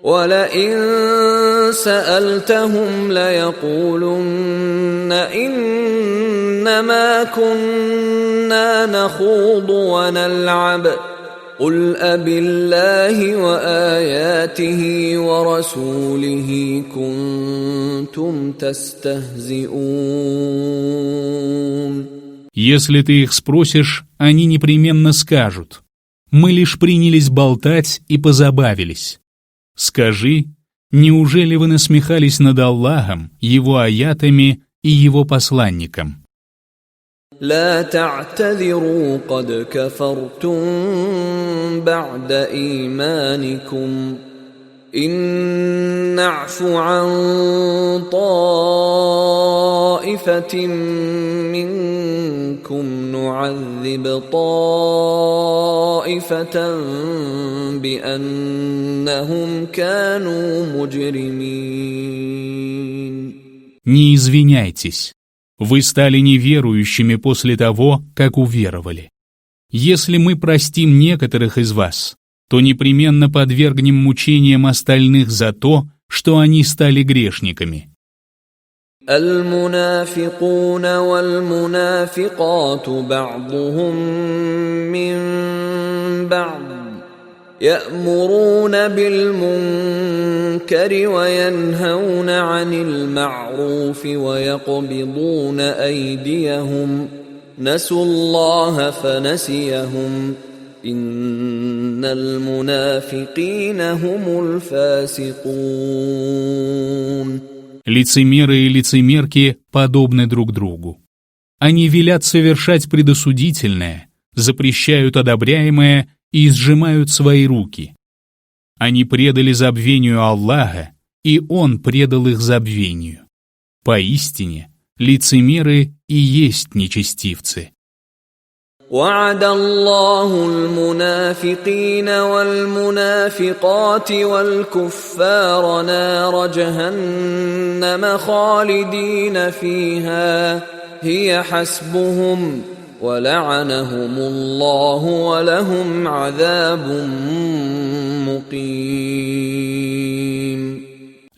وَلَئِن سَأَلْتَهُمْ لَيَقُولُنَّ إِنَّمَا كُنَّا نَخُوضُ وَنَلْعَبُ قُلْ أَبِاللَّهِ وَآيَاتِهِ وَرَسُولِهِ كُنْتُمْ تَسْتَهْزِئُونَ. Если ты их спросишь, они непременно скажут: «Мы лишь принялись болтать и позабавились». Скажи, неужели вы насмехались над Аллахом, Его аятами и Его посланником? لا تعتذروا قد كفرتم بعد إيمانكم إن نعف عن طائفة منكم نعذب طائفة بأنهم كانوا مجرمين. Не извиняйтесь. Вы стали неверующими после того, как уверовали. Если мы простим некоторых из вас, то непременно подвергнем мучениям остальных за то, что они стали грешниками. المنافقون والمنافقات بعضهم من بعض يأمرون بالمنكر وينهون عن المعروف ويقبضون أيديهم نسوا الله فنسيهم إن المنافقين هم الفاسقون. Лицемеры и лицемерки подобны друг другу. Они велят совершать предосудительное, запрещают одобряемое и сжимают свои руки. Они предали забвению Аллаха, и Он предал их забвению. Поистине, лицемеры и есть нечестивцы. وعد الله المنافقين والمنافقات والكفار نار جهنم خالدين فيها هي حسبهم ولعنهم الله ولهم عذاب مقيم.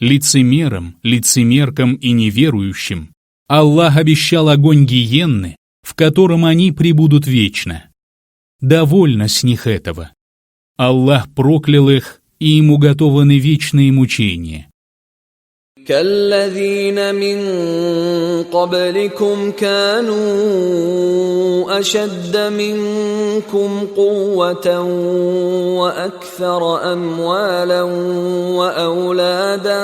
Лицемерам, лицемеркам и неверующим Аллах обещал огонь гиенны, в котором они пребудут вечно. Довольно с них этого. Аллах проклял их, и им уготованы вечные мучения. كالذين من قبلكم كانوا أشد منكم قوة وأكثر أموالا وأولادا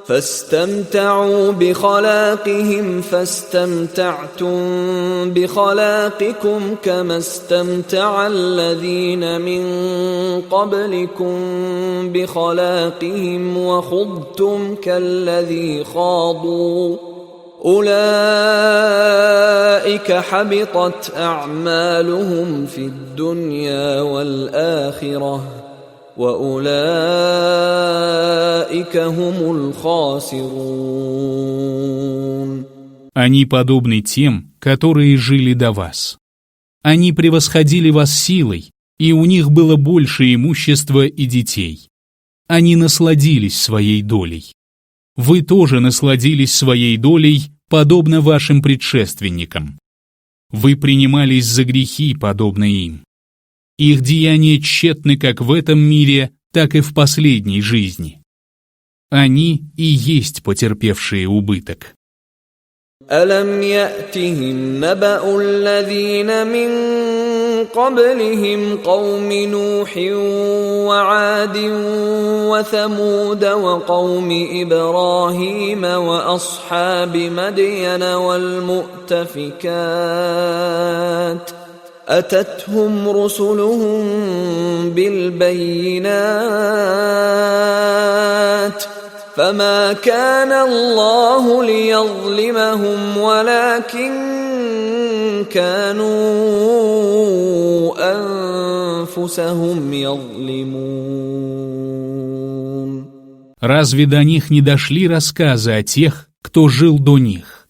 فاستمتعوا بخلاقهم فاستمتعتم بخلاقكم كما استمتع الذين من قبلكم بخلاقهم وخضتم كالذي خاضوا أولئك حبطت أعمالهم في الدنيا والآخرة وَأُولَٰئِكَ هُمُ الْخَاسِرُونَ. Они подобны тем, которые жили до вас. Они превосходили вас силой, и у них было больше имущества и детей. Они насладились своей долей. Вы тоже насладились своей долей, подобно вашим предшественникам. Вы принимались за грехи, подобно им. Их деяния тщетны как в этом мире, так и в последней жизни. Они и есть потерпевшие убыток. أَلَمْ يَأْتِهِمْ نَبَأُ الَّذِينَ مِنْ قَبْلِهِمْ قَوْمِ نُوحٍ وَعَادٍ وَثَمُودَ وَقَوْمِ إِبْرَاهِيمَ وَأَصْحَابِ مَدْيَنَ وَالْمُؤْتَفِكَاتِ أتتهم رسلهم بالبينات فما كان الله ليظلمهم ولكن كانوا أنفسهم يظلمون. Разве до них не дошли рассказы о тех, кто жил до них?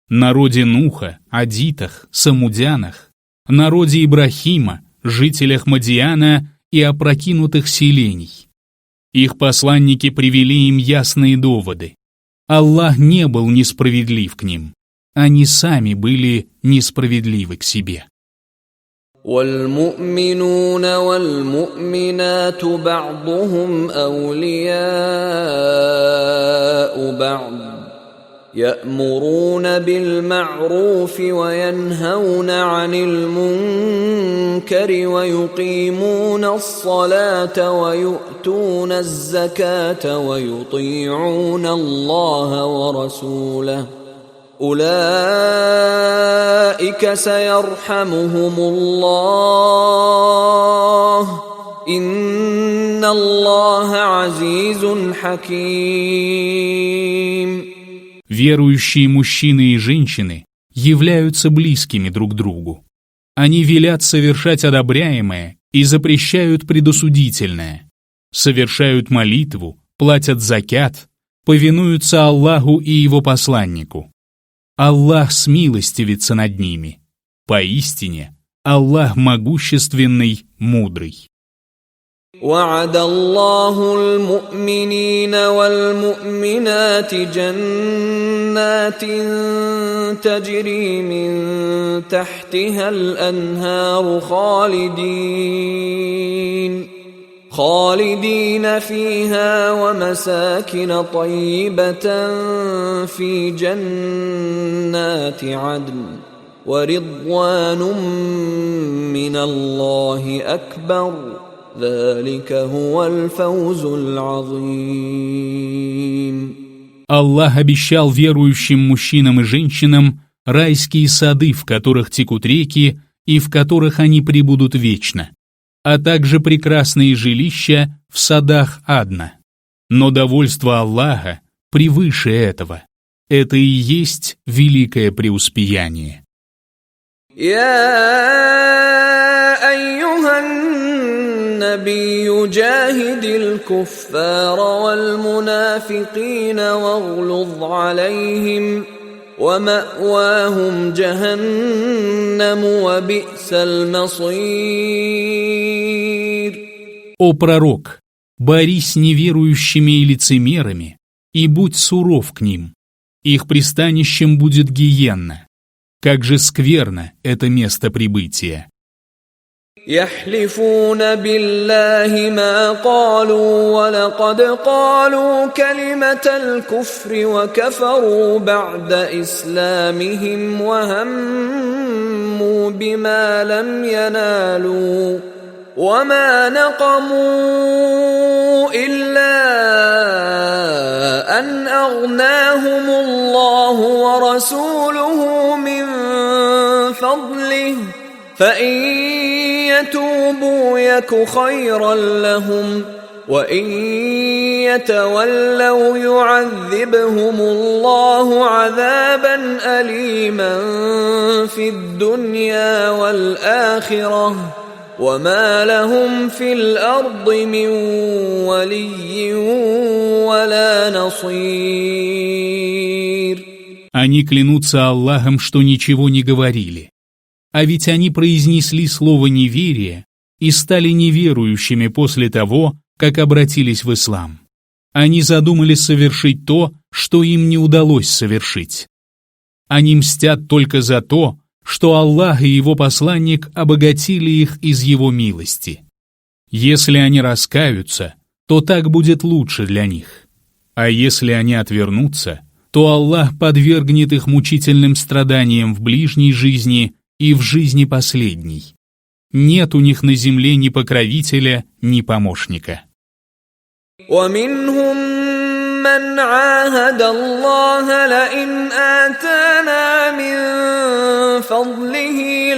Народе Нуха, адитах, самудянах, народе Ибрахима, жителях Мадиана и опрокинутых селений. Их посланники привели им ясные доводы. Аллах не был несправедлив к ним. Они сами были несправедливы к себе. والمؤمنون والمؤمنات بعضهم أولياء بعض يأمرون بالمعروف وينهون عن المنكر ويقيمون الصلاة ويؤتون الزكاة ويطيعون الله ورسوله أولئك سيرحمهم الله إن الله عزيز حكيم. Верующие мужчины и женщины являются близкими друг другу. Они велят совершать одобряемое и запрещают предосудительное, совершают молитву, платят закят, повинуются Аллаху и Его посланнику. Аллах смилостивится над ними. Поистине, Аллах могущественный, мудрый. وعد الله المؤمنين والمؤمنات جنات تجري من تحتها الأنهار خالدين فيها ومساكن طيبة في جنات عدن ورضوان من الله أكبر ذلك هو الفوز العظيم. Аллах обещал верующим мужчинам и женщинам райские сады, в которых текут реки и в которых они пребудут вечно, а также прекрасные жилища в садах Адна. Но довольство Аллаха превыше этого. Это и есть великое преуспеяние. النبي جاهد الكفار والمنافقين واغلظ عليهم ومأواهم جهنم وبئس المصير. О пророк, борись с неверующими и лицемерами, и будь суров к ним. Их пристанищем будет гиенна. Как же скверно это место прибытия. يحلفون بالله ما قالوا ولقد قالوا كلمة الكفر وكفروا بعد إسلامهم وهموا بما لم ينالوا وما نقموا إلا أن أغناهم الله ورسوله من فضله فإن يتوبوا يك خيرا لهم وإن يتولوا يعذبهم الله عذابا أليما في الدنيا والآخرة وما لهم في الأرض من ولي ولا نصير. Они клянутся Аллахом, что ничего не говорили. А ведь они произнесли слово неверия и стали неверующими после того, как обратились в ислам. Они задумали совершить то, что им не удалось совершить. Они мстят только за то, что Аллах и Его посланник обогатили их из Его милости. Если они раскаются, то так будет лучше для них. А если они отвернутся, то Аллах подвергнет их мучительным страданиям в ближней жизни и в жизни последней. Нет у них на земле ни покровителя, ни помощника. ومنهم من عاهد الله لئن آتانا من فضله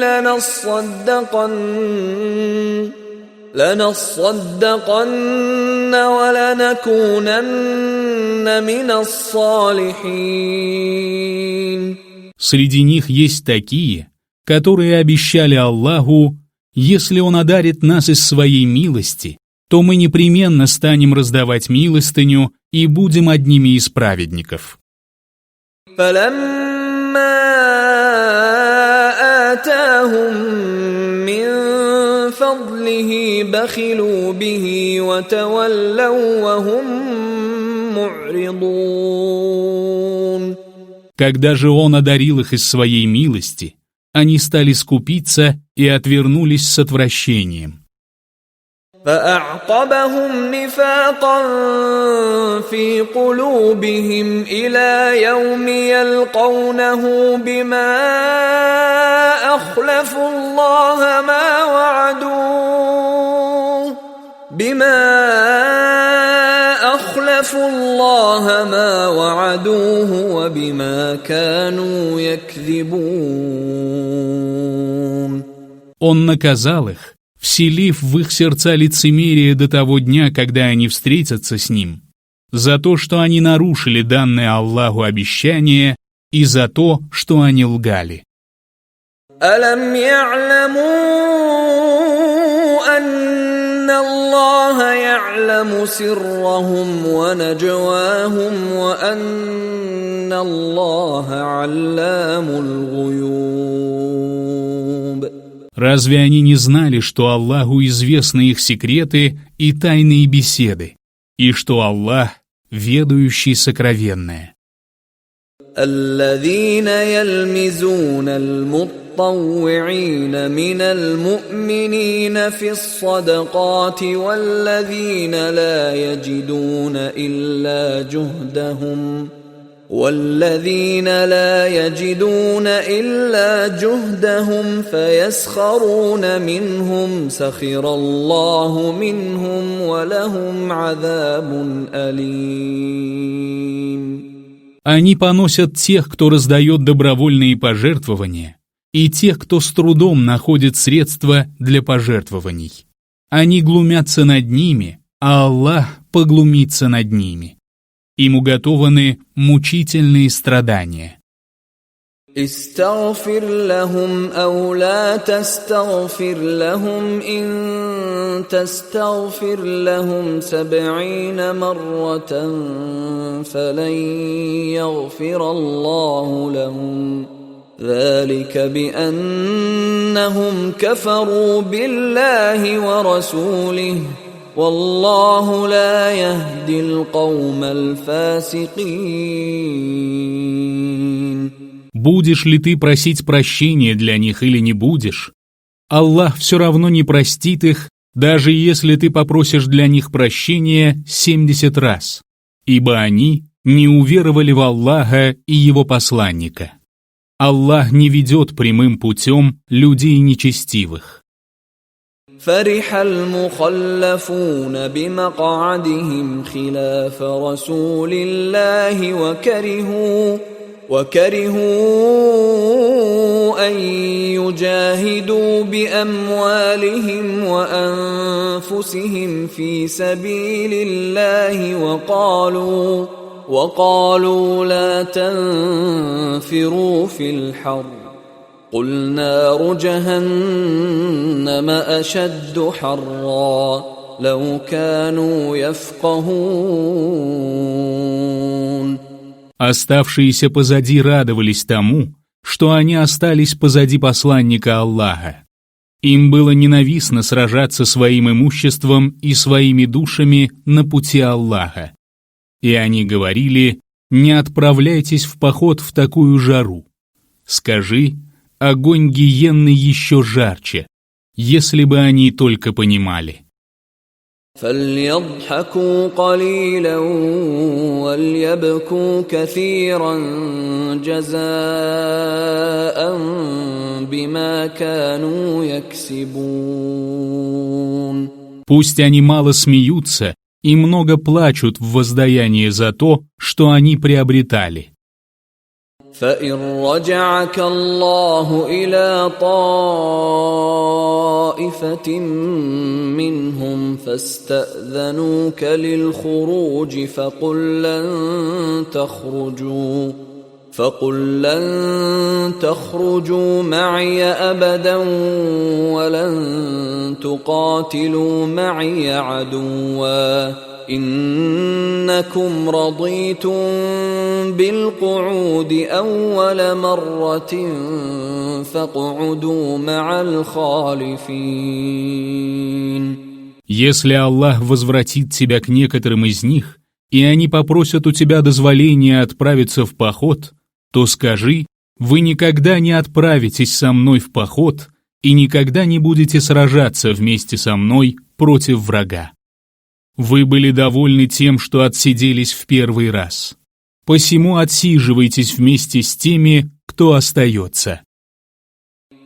لنصدقن ولنكونن من الصالحين. Среди них есть такие, которые обещали Аллаху, если Он одарит нас из своей милости, то мы непременно станем раздавать милостыню и будем одними из праведников. فَلَمَّا آتَاهُم مِّن فَضْلِهِ بَخِلُوا بِهِ وَتَوَلَّوْا وَهُم مُّعْرِضُونَ. Когда же Он одарил их из своей милости, они стали скупиться и отвернулись с отвращением. فأعقبهم نفاقا في قلوبهم إلى يوم يلقونه بما أخلفوا الله ما وعدوه وبما كانوا يكذبون. Он наказал их, вселив в их сердца лицемерие до того дня, когда они встретятся с Ним, за то, что они нарушили данное Аллаху обещание, и за то, что они лгали. أَلَمْ يَعْلَمُوا أَنَّ اللَّهَ يَعْلَمُ سِرَّهُمْ وَنَجْوَاهُمْ وَأَنَّ اللَّهَ عَلَّامُ الْغُيُوبِ. Разве они не знали, что Аллаху известны их секреты и тайные беседы, и что Аллах – ведающий сокровенное? الذين يلمزون المطوعين من المؤمنين في الصدقات والذين لا يجدون إلا جهدهم فيسخرون منهم سخر الله منهم ولهم عذاب أليم. Они поносят тех, кто раздает добровольные пожертвования, и тех, кто с трудом находит средства для пожертвований. Они глумятся над ними, а Аллах поглумится над ними. Им уготованы мучительные страдания. استغفر لهم أو لا تستغفر لهم إن تستغفر لهم 70 مرة فلن يغفر الله لهم ذلك بأنهم كفروا بالله ورسوله والله لا يهدي القوم الفاسقين. Будешь ли ты просить прощения для них или не будешь? Аллах все равно не простит их, даже если ты попросишь для них прощения 70 раз, ибо они не уверовали в Аллаха и Его посланника. Аллах не ведет прямым путем людей нечестивых. فرح المخلفون بمقعدهم خلاف رسول الله وكرهوا أن يجاهدوا بأموالهم وأنفسهم في سبيل الله وقالوا لا تنفروا في الحر قل نار جهنم أشد حرا لو كانوا يفقهون. Оставшиеся позади радовались тому, что они остались позади посланника Аллаха. Им было ненавистно сражаться своим имуществом и своими душами на пути Аллаха. И они говорили: «Не отправляйтесь в поход в такую жару». Скажи: огонь гиенны еще жарче, если бы они только понимали. فليضحكوا قليلا وليبكوا كثيرا جزاء بما كانوا يكسبون. Пусть они мало смеются и много плачут в воздаяние за то, что они приобретали. فإن رجعك الله إلى طائفة منهم فاستأذنوك للخروج فقل لن تخرجوا معي أبدا ولن تقاتلوا معي عدوا إنكم رضيتم بالقعود أول مرة فاقعدوا مع الخالفين. Если Аллах возвратит тебя к некоторым из них, и они попросят у тебя дозволения отправиться в поход, то скажи: вы никогда не отправитесь со мной в поход и никогда не будете сражаться вместе со мной против врага. Вы были довольны тем, что отсиделись в первый раз. Посему отсиживайтесь вместе с теми, кто остается.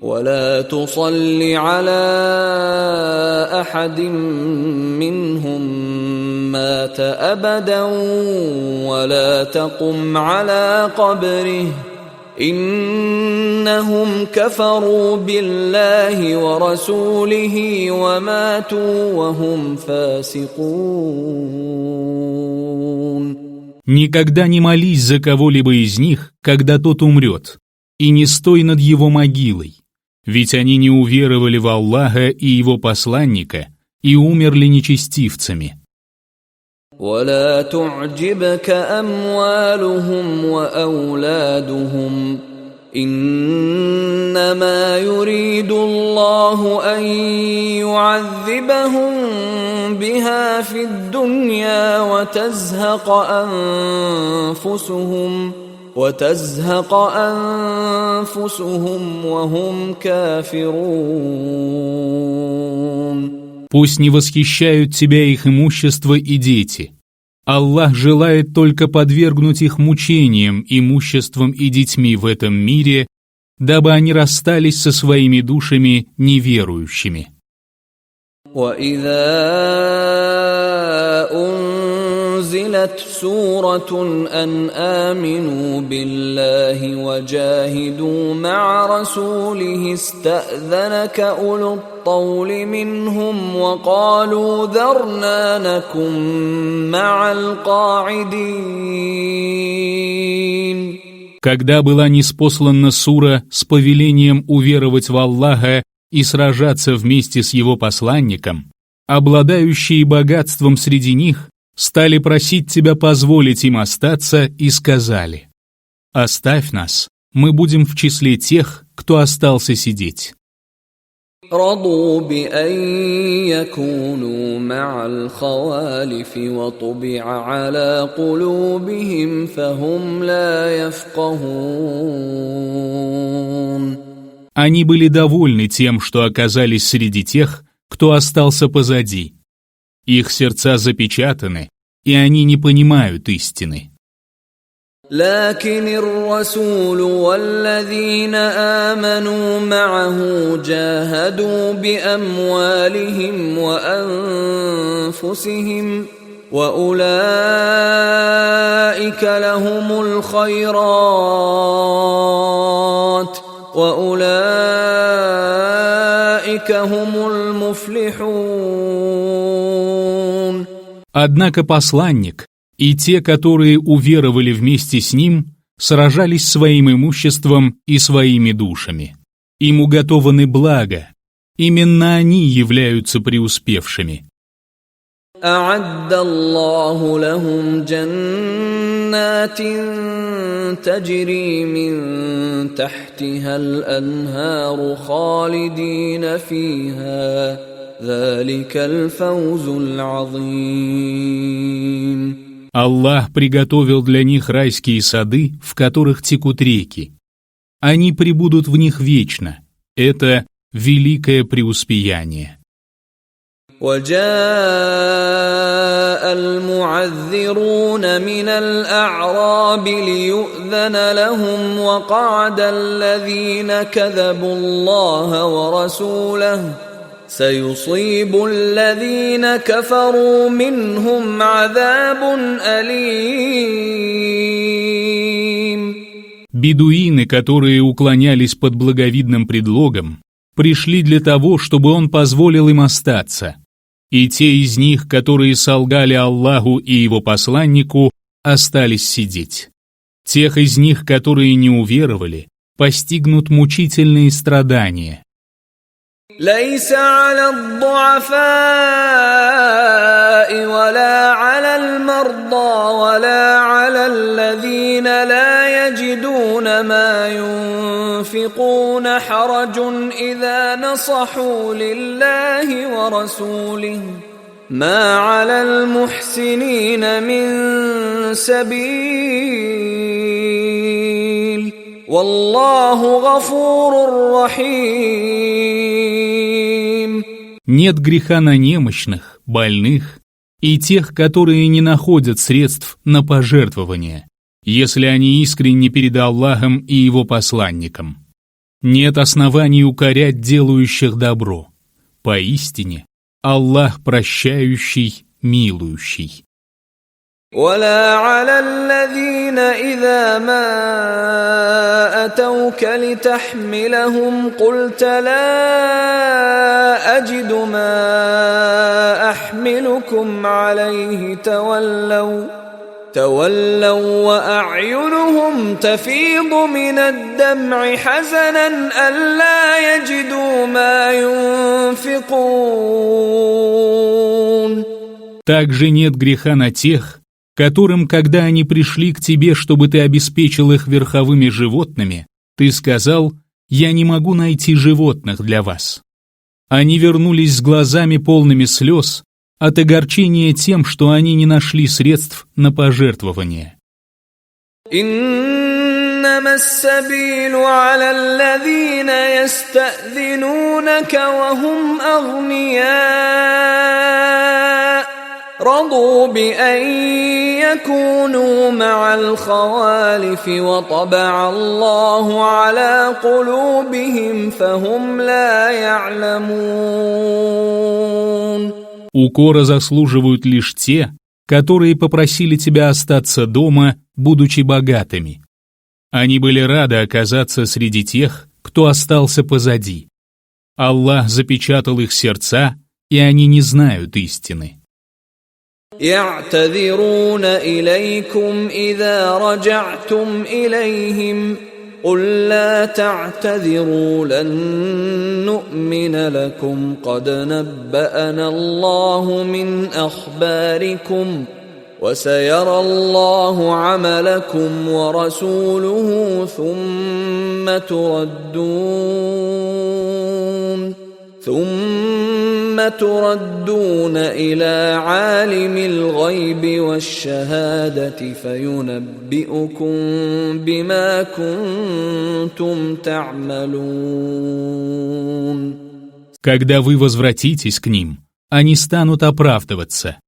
ولا تصل على أحد منهم مات أبدا ولا تقم على قبره إنهم كفروا بالله ورسوله وماتوا وهم فاسقون. Никогда не молись за кого-либо из них, когда тот умрет, и не стой над его могилой, ведь они не уверовали в Аллаха и Его посланника и умерли нечестивцами. ولا تعجبك أموالهم وأولادهم إنما يريد الله أن يعذبهم بها في الدنيا وتزهق أنفسهم وهم كافرون. Пусть не восхищают тебя их имущество и дети. Аллах желает только подвергнуть их мучениям, имуществом и детьми в этом мире, дабы они расстались со своими душами неверующими. وَإِذَا أُنزِلَتْ سُورَةٌ أَنْ آمِنُوا بِاللَّهِ وَجَاهِدُوا مَعَ رَسُولِهِ اسْتَأْذَنَكَ أُولُو الطَّوْلِ مِنْهُمْ وَقَالُوا ذَرْنَا نَكُنْ مَعَ الْقَاعِدِينَ. Когда была ниспослана сура с повелением уверовать в Аллаха и сражаться вместе с его посланником, обладающие богатством среди них стали просить тебя позволить им остаться и сказали: «Оставь нас, мы будем в числе тех, кто остался сидеть». رضوا بأن يكونوا مع الخوالف وطبع على قلوبهم فهم لا يفقهون. Они были довольны тем, что оказались среди тех, кто остался позади. Их сердца запечатаны, и они не понимают истины. لكن الرسول والذين آمنوا معه جاهدوا بأموالهم وأنفسهم وأولئك لهم الخيرات وأولئك هم المفلحون. Однако посланник и те, которые уверовали вместе с ним, сражались своим имуществом и своими душами. Им уготованы блага, именно они являются преуспевшими. أعد الله لهم جنات تجري من تحتها الأنهار خالدين فيها ذلك الفوز العظيم. Аллах приготовил для них райские сады, в которых текут реки. Они пребудут в них вечно. Это великое преуспеяние. وجاء المعذرون من الأعراب ليؤذن لهم وقعد الذين كذبوا الله ورسوله سيصيب الذين كفروا منهم عذاب أليم. Бедуины, которые уклонялись под благовидным предлогом, пришли для того, чтобы он позволил им остаться. И те из них, которые солгали Аллаху и его посланнику, остались сидеть. Тех из них, которые не уверовали, постигнут мучительные страдания. ليس على الضعفاء ولا على المرضى ولا على الذين لا يجدون ما ينفقون حرج إذا نصحوا لله ورسوله ما على المحسنين من سبيل والله غفور رحيم. Нет греха на немощных, больных и тех, которые не находят средств на пожертвования, если они искренни перед Аллахом и его посланником. Нет оснований укорять делающих добро. Поистине, Аллах прощающий, милующий. ولا على الذين إذا ما أتوك لتحملهم قلت لا أجد ما أحملكم عليه تولوا وأعينهم تفيض من الدمع حزنا ألا يجدوا ما ينفقون. Также нет греха на тех, которым, когда они пришли к тебе, чтобы ты обеспечил их верховыми животными, Ты сказал: «Я не могу найти животных для вас». Они вернулись с глазами полными слез от огорчения тем, что они не нашли средств на пожертвование. إنما السبيل على الذين يستأذنونك وهم أغنياء رضوا بأن يكونوا مع الخوالف وطبع الله على قلوبهم فهم لا يعلمون. Укора заслуживают лишь те, которые попросили тебя остаться дома, будучи богатыми. Они были рады оказаться среди тех, кто остался позади. Аллах запечатал их сердца, и они не знают истины. يعتذرون إليكم إذا رجعتم إليهم قل لا تعتذروا لن نؤمن لكم قد نبأنا الله من أخباركم وسيرى الله عملكم ورسوله ثم تردون إلى عالم الغيب والشهادة فينبئكم بما كنتم تعملون. Когда вы возвратитесь к ним, они станут оправдываться.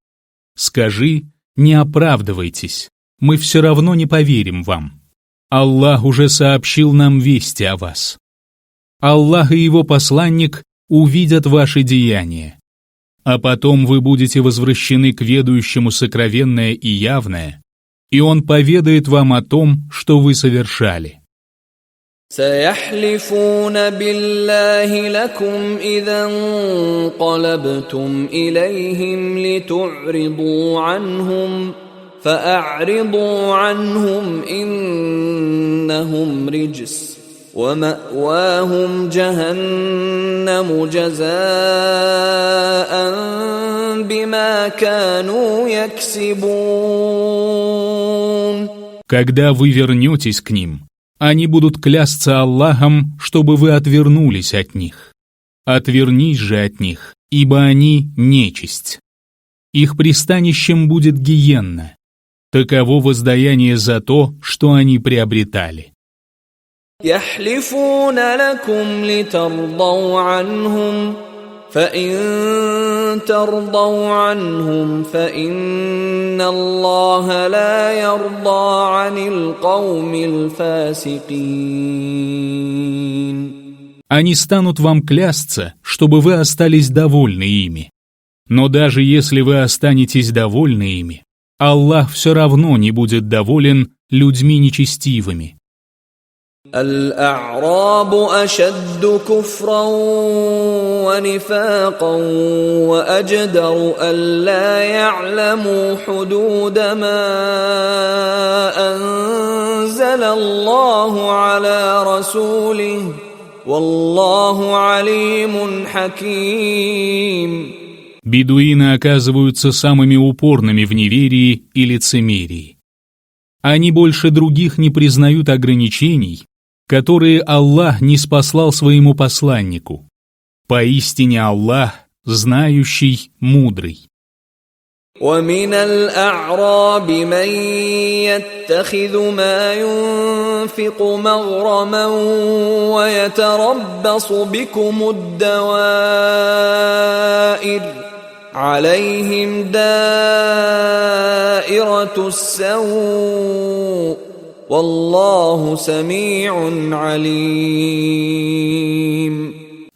Скажи: не оправдывайтесь, мы все равно не поверим вам. Аллах уже сообщил нам вести о вас. Аллах и его посланник увидят ваши деяния. А потом вы будете возвращены к ведающему сокровенное и явное, и он поведает вам о том, что вы совершали. سيحلفون بالله لكم إذا انقلبتم إليهم لتعرضوا عنهم فأعرضوا عنهم إنهم رجس ومأواهم جهنم جزاء بما كانوا يكسبون. Когда вы вернетесь к ним, они будут клясться Аллахом, чтобы вы отвернулись от них. Отвернись же от них, ибо они нечисть. Их пристанищем будет гиенна. Таково воздаяние за то, что они приобретали. يحلفون لكم لترضوا عنهم فإن ترضوا عنهم فإن الله لا يرضى عن القوم الفاسقين. Они станут вам клясться, чтобы вы остались довольны ими. Но даже если вы останетесь довольны ими, Аллах все равно не будет доволен людьми нечестивыми. الأعراب أشد كفرا ونفاقا وأجدر ألا يعلموا حدود ما أنزل الله على رسوله والله عليم حكيم. Бедуины оказываются самыми упорными в неверии и лицемерии. Они больше других не признают ограничений, которые Аллах ниспослал своему посланнику. Поистине Аллах знающий, мудрый. ومن الأعراب من يتخذ ما ينفق مغرما ويتربص بكم الدوائر عليهم دائرة السوء والله سميع عليم.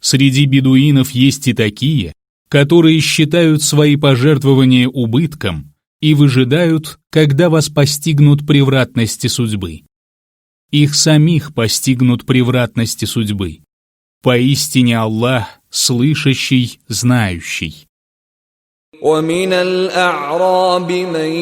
Среди бедуинов есть и такие, которые считают свои пожертвования убытком и выжидают, когда вас постигнут превратности судьбы. Их самих постигнут превратности судьбы. Поистине Аллах слышащий, знающий. ومن الأعراب من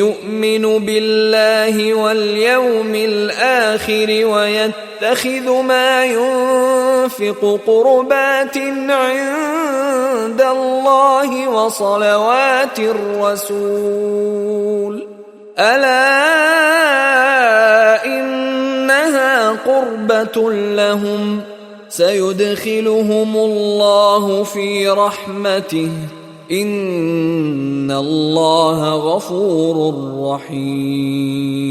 يؤمن بالله واليوم الآخر ويتخذ ما ينفق قربات عند الله وصلوات الرسول ألا إنها قربات مَحْبَّةٌ لَهُمْ سَيُدْخِلُهُمُ اللَّهُ فِي رَحْمَتِهِ إِنَّ اللَّهَ غَفُورٌ رَحِيمٌ.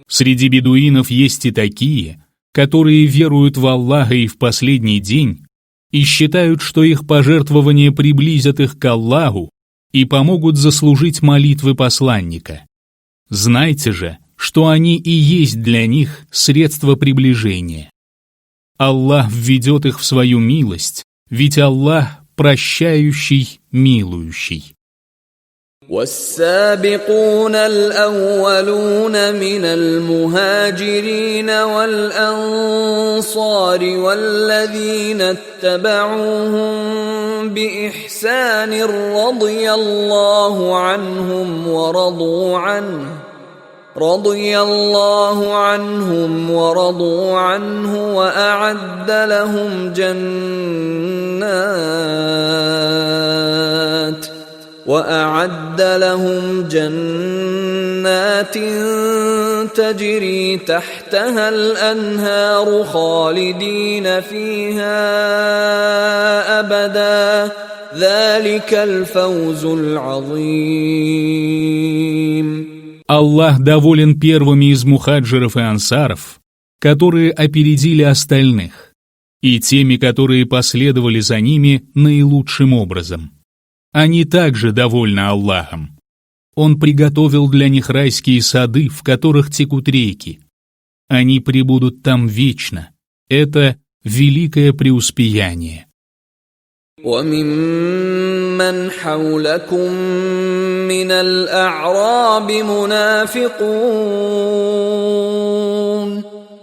Среди бедуинов есть и такие, которые веруют в Аллаха и в последний день и считают, что их пожертвования приблизят их к Аллаху и помогут заслужить молитвы посланника. Знайте же, что они и есть для них средство приближения. Аллах введет их в свою милость, ведь Аллах прощающий, милующий. والسابقون الأولون من المهاجرين والأنصار والذين اتبعوهم بإحسان رضي الله عنهم ورضوا عنه وأعد لهم جنات تجري تحتها الأنهار خالدين فيها أبدا ذلك الفوز العظيم. Аллах доволен первыми из мухаджиров и ансаров, которые опередили остальных, и теми, которые последовали за ними наилучшим образом. Они также довольны Аллахом. Он приготовил для них райские сады, в которых текут реки. Они пребудут там вечно. Это великое преуспеяние. وَمِمَّنْ حَوْلَكُمْ مِنَ الْأَعْرَابِ مُنَافِقُونَ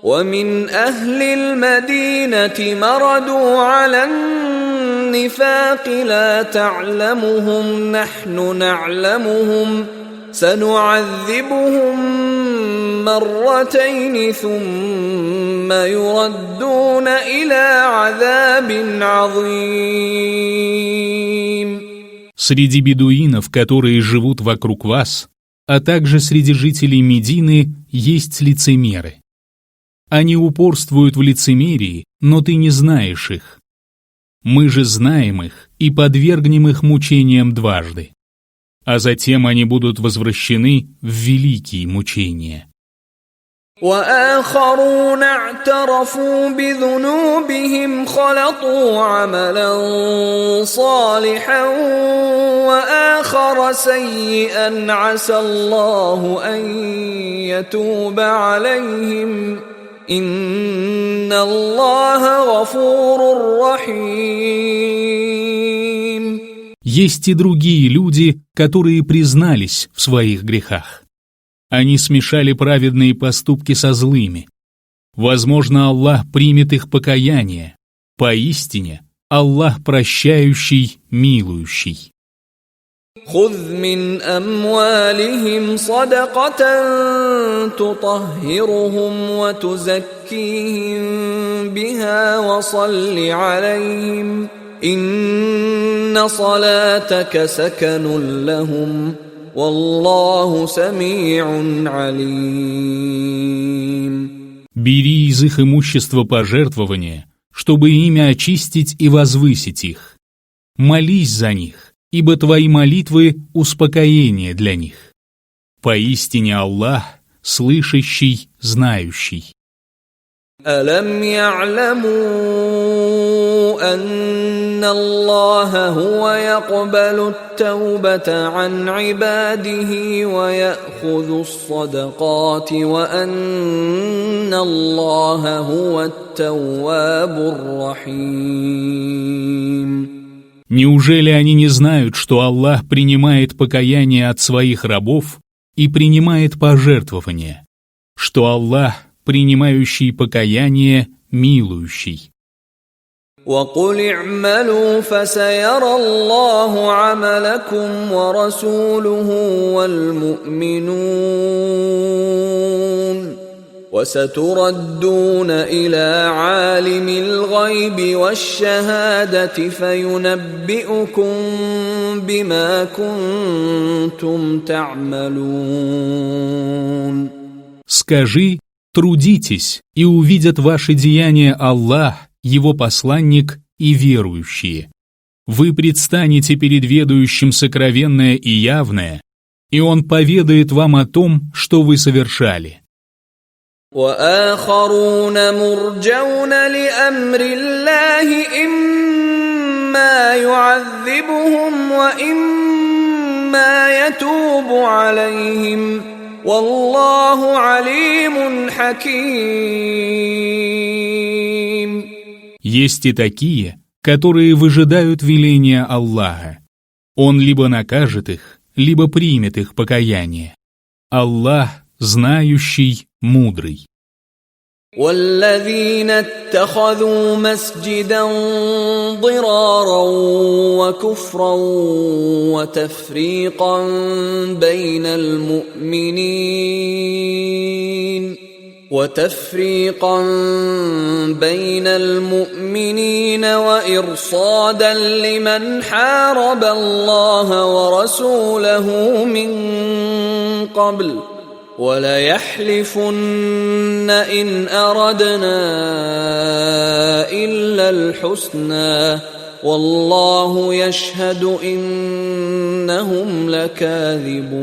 وَمِنْ أَهْلِ الْمَدِينَةِ مَرَدُوا عَلَى النِّفَاقِ لَا تَعْلَمُهُمْ نَحْنُ نَعْلَمُهُمْ سَنُعَذِّبُهُمْ مرتين ثم يردون إلى عذاب عظيم. Среди бедуинов, которые живут вокруг вас, а также среди жителей Медины, есть лицемеры. Они упорствуют в лицемерии, но ты не знаешь их. Мы же знаем их и подвергнем их мучениям дважды. А затем они будут возвращены в великие мучения. وآخرون اعترفوا بذنوبهم خلطوا عملا صالحا وآخر سيئا عسى الله أن يتوب عليهم إن الله غفور رحيم. Есть и другие люди, которые признались в своих грехах. Они смешали праведные поступки со злыми. Возможно, Аллах примет их покаяние. Поистине, Аллах прощающий, милующий. خذ من أموالهم صدقة تطهرهم وتزكيهم بها وصل عليهم إن صلاتك سكن لهم والله سميع عليم. Бери из их имущества пожертвования, чтобы ими очистить и возвысить их. Молись за них, ибо твои молитвы — успокоение для них. Поистине Аллах — слышащий, знающий. ألم يعلموا أن الله هو يقبل التوبة عن عباده ويأخذ الصدقات وأن الله هو التواب الرحيم. Неужели они не знают, что Аллах принимает покаяние от своих рабов и принимает пожертвования, что Аллах принимающий покаяние, милующий? وَقُلِ اعْمَلُوا فَسَيَرَى اللَّهُ عَمَلَكُمْ وَرَسُولُهُ وَالْمُؤْمِنُونَ وَسَتُرَدُّونَ إِلَى عَالِمِ الْغَيْبِ وَالشَّهَادَةِ فَيُنَبِّئُكُم بِمَا كُنتُمْ تَعْمَلُونَ. Скажи, Трудитесь, и увидят ваши деяния Аллах, Его посланник и верующие. Вы предстанете перед ведающим сокровенное и явное, и Он поведает вам о том, что вы совершали. وآخرون مرجون لأمر الله إما يعذبهم وإما يتوب عليهم والله عليم حكيم. Есть и такие, которые выжидают веления Аллаха. Он либо накажет их, либо примет их покаяние. Аллах знающий, мудрый. والذين اتخذوا مسجدا ضرارا وكفرا وتفريقا بين المؤمنين وإرصادا لمن حارب الله ورسوله من قبل وَلَيَحْلِفُنَّ إِنْ أَرَدْنَا إِلَّا الْحُسْنَى وَاللَّهُ يَشْهَدُ إِنَّهُمْ لَكَاذِبُونَ.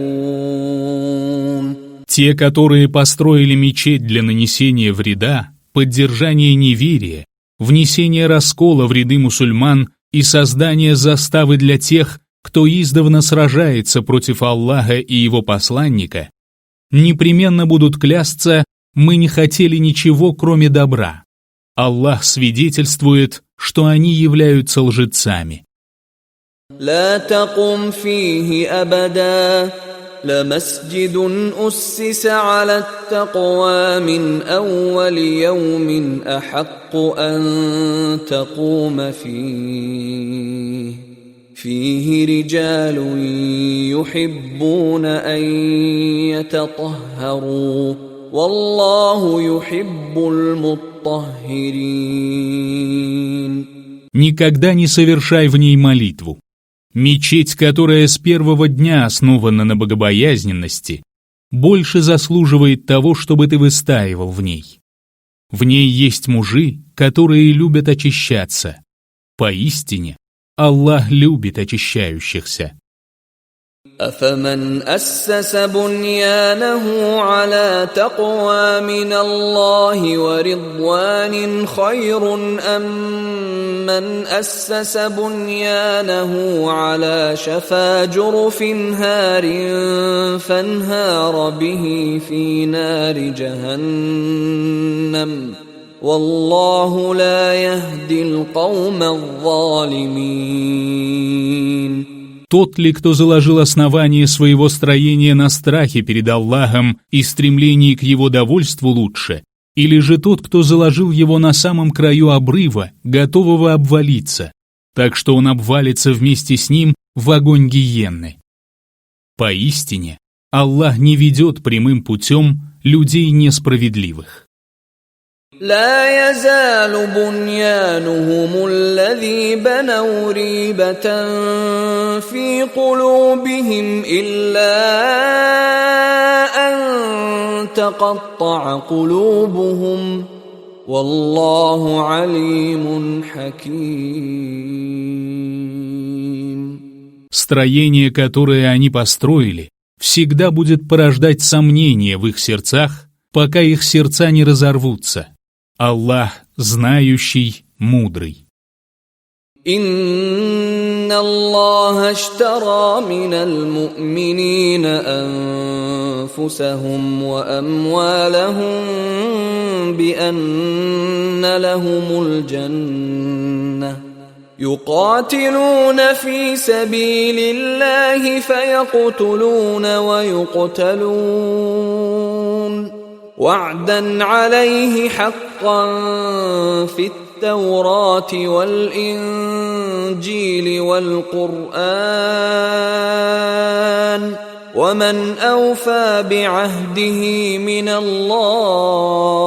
Те, которые построили мечеть для нанесения вреда, поддержания неверия, внесения раскола в ряды мусульман и создания заставы для тех, кто издавна сражается против Аллаха и Его посланника, непременно будут клясться: мы не хотели ничего, кроме добра. Аллах свидетельствует, что они являются лжецами. لا تقم فيه أبدا لمسجد أسس على التقوى من أول يوم أحق أن تقوم فيه رجال يحبون أن يتطهروا والله يحب المطهرين. Никогда не совершай в ней молитву. Мечеть, которая с первого дня основана на богобоязненности, больше заслуживает того, чтобы ты выстаивал в ней. В ней есть мужи, которые любят очищаться. Поистине, Аллах любит очищающихся. أفمن أسس بنيانه على تقوى من الله ورضوان خير أم من أسس بنيانه على شفا جرف هار فانهار به في نار جهنم والله لا يهدي القوم الظالمين. Тот ли, кто заложил основание своего строения на страхе перед Аллахом и стремлении к его довольству, лучше, или же тот, кто заложил его на самом краю обрыва, готового обвалиться, так что он обвалится вместе с ним в огонь гиенны? Поистине, Аллах не ведет прямым путем людей несправедливых. لا يزال بنيانهم الذي بنوا ريبة في قلوبهم إلا أن تقطع قلوبهم والله عليم حكيم. Строение, которое они построили, всегда будет порождать сомнения в их сердцах, пока их сердца не разорвутся. Аллах знающий, мудрый. إن الله اشترى من المؤمنين أنفسهم وأموالهم بأن لهم الجنة يقاتلون في سبيل الله فيقتلون ويقتلون وعدا عليه حقا في التوراة والإنجيل والقرآن ومن أوفى بعهده من الله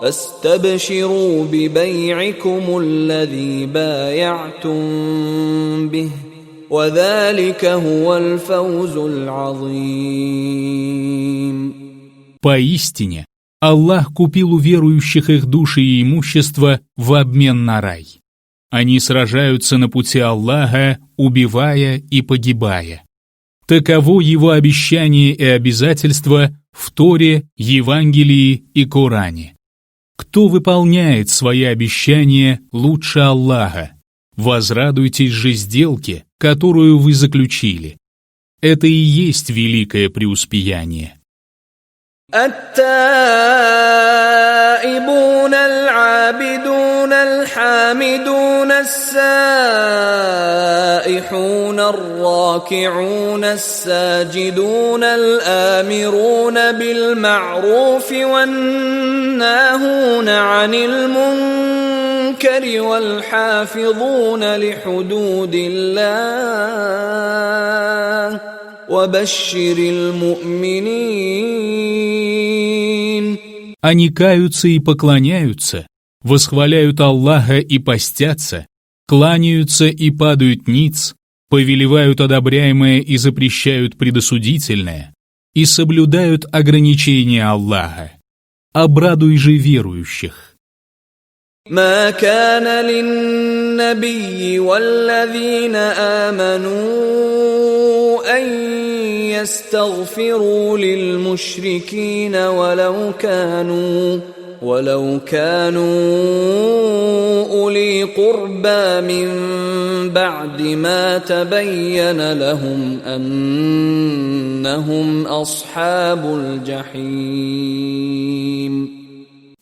فاستبشروا ببيعكم الذي بايعتم به وذلك هو الفوز العظيم. Поистине, Аллах купил у верующих их души и имущество в обмен на рай. Они сражаются на пути Аллаха, убивая и погибая. Таково его обещание и обязательство в Торе, Евангелии и Коране. Кто выполняет свои обещания лучше Аллаха? Возрадуйтесь же сделке, которую вы заключили. Это и есть великое преуспеяние. التائبون العابدون الحامدون السائحون الراكعون الساجدون الآمرون بالمعروف والناهون عن المنكر والحافظون لحدود الله وبشر المؤمنين. Они каются и поклоняются, восхваляют Аллаха и постятся, кланяются и падают ниц, повелевают одобряемое и запрещают предосудительное, и соблюдают ограничения Аллаха. Обрадуй же верующих. ما كان للنبي والذين آمنوا أن يستغفروا للمشركين ولو كانوا أولي قربى من بعد ما تبين لهم أنهم أصحاب الجحيم.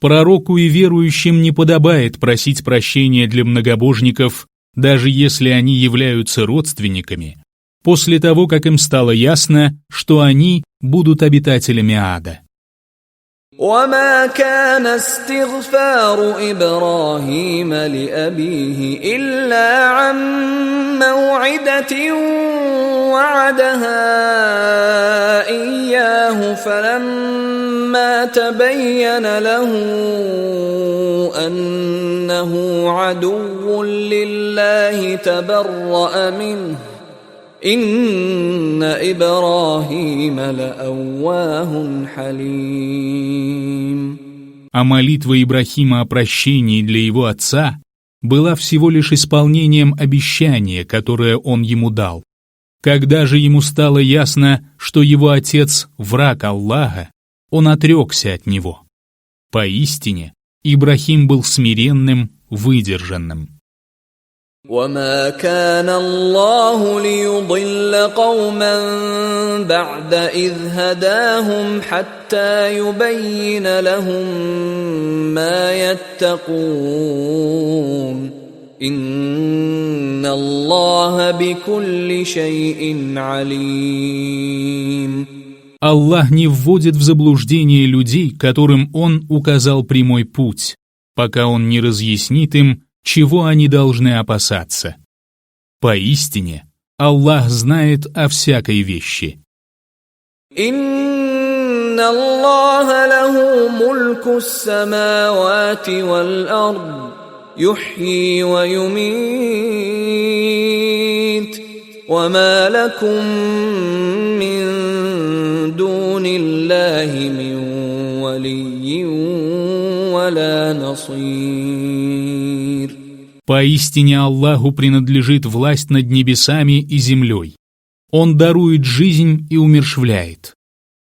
Пророку и верующим не подобает просить прощения для многобожников, даже если они являются родственниками, после того, как им стало ясно, что они будут обитателями ада. وما كان استغفار إبراهيم لأبيه إلا عن موعدة وعدها إياه فلما تبين له أنه عدو لله تبرأ منه إن إبراهيم لأواه حليم. А молитва Ибрахима о прощении для его отца была всего лишь исполнением обещания, которое он ему дал. Когда же ему стало ясно, что его отец – враг Аллаха, он отрекся от него. Поистине, Ибрахим был смиренным, выдержанным. وما كان الله ليضل قوما بعد إذ هداهم حتى يبين لهم ما يتقون إن الله بكل شيء عليم. Аллах не вводит в заблуждение людей, которым Он указал прямой путь, пока Он не разъяснит им, чего они должны опасаться. Поистине, Аллах знает о всякой вещи. إن الله له ملك السماوات والأرض يحيي ويميت وما لكم من دون الله من ولي ولا نصير. Поистине Аллаху принадлежит власть над небесами и землей. Он дарует жизнь и умерщвляет.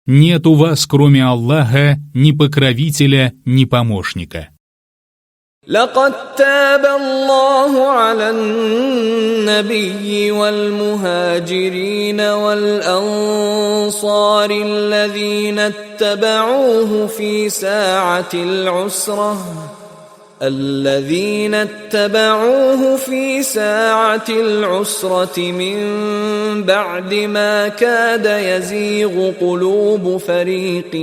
Нет у вас, кроме Аллаха, ни покровителя, ни помощника. لقد تاب الله على النبي والمهاجرين والأنصار الذين اتبعوه في ساعة العسرة من بعد ما كاد يزيغ قلوب فريق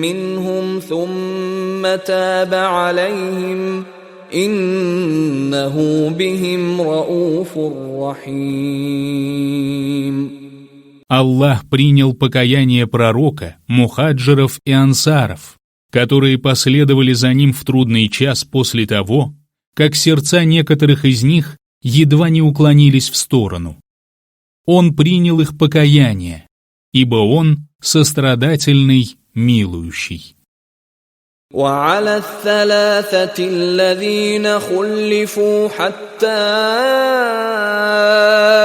منهم ثم تاب عليهم إنه بهم رؤوف رحيم. Аллах принял покаяние пророка, мухаджиров и ансаров, которые последовали за ним в трудный час после того, как сердца некоторых из них едва не уклонились в сторону. Он принял их покаяние, ибо Он сострадательный, милующий. وعلى الثلاثة الذين خلفوا حتى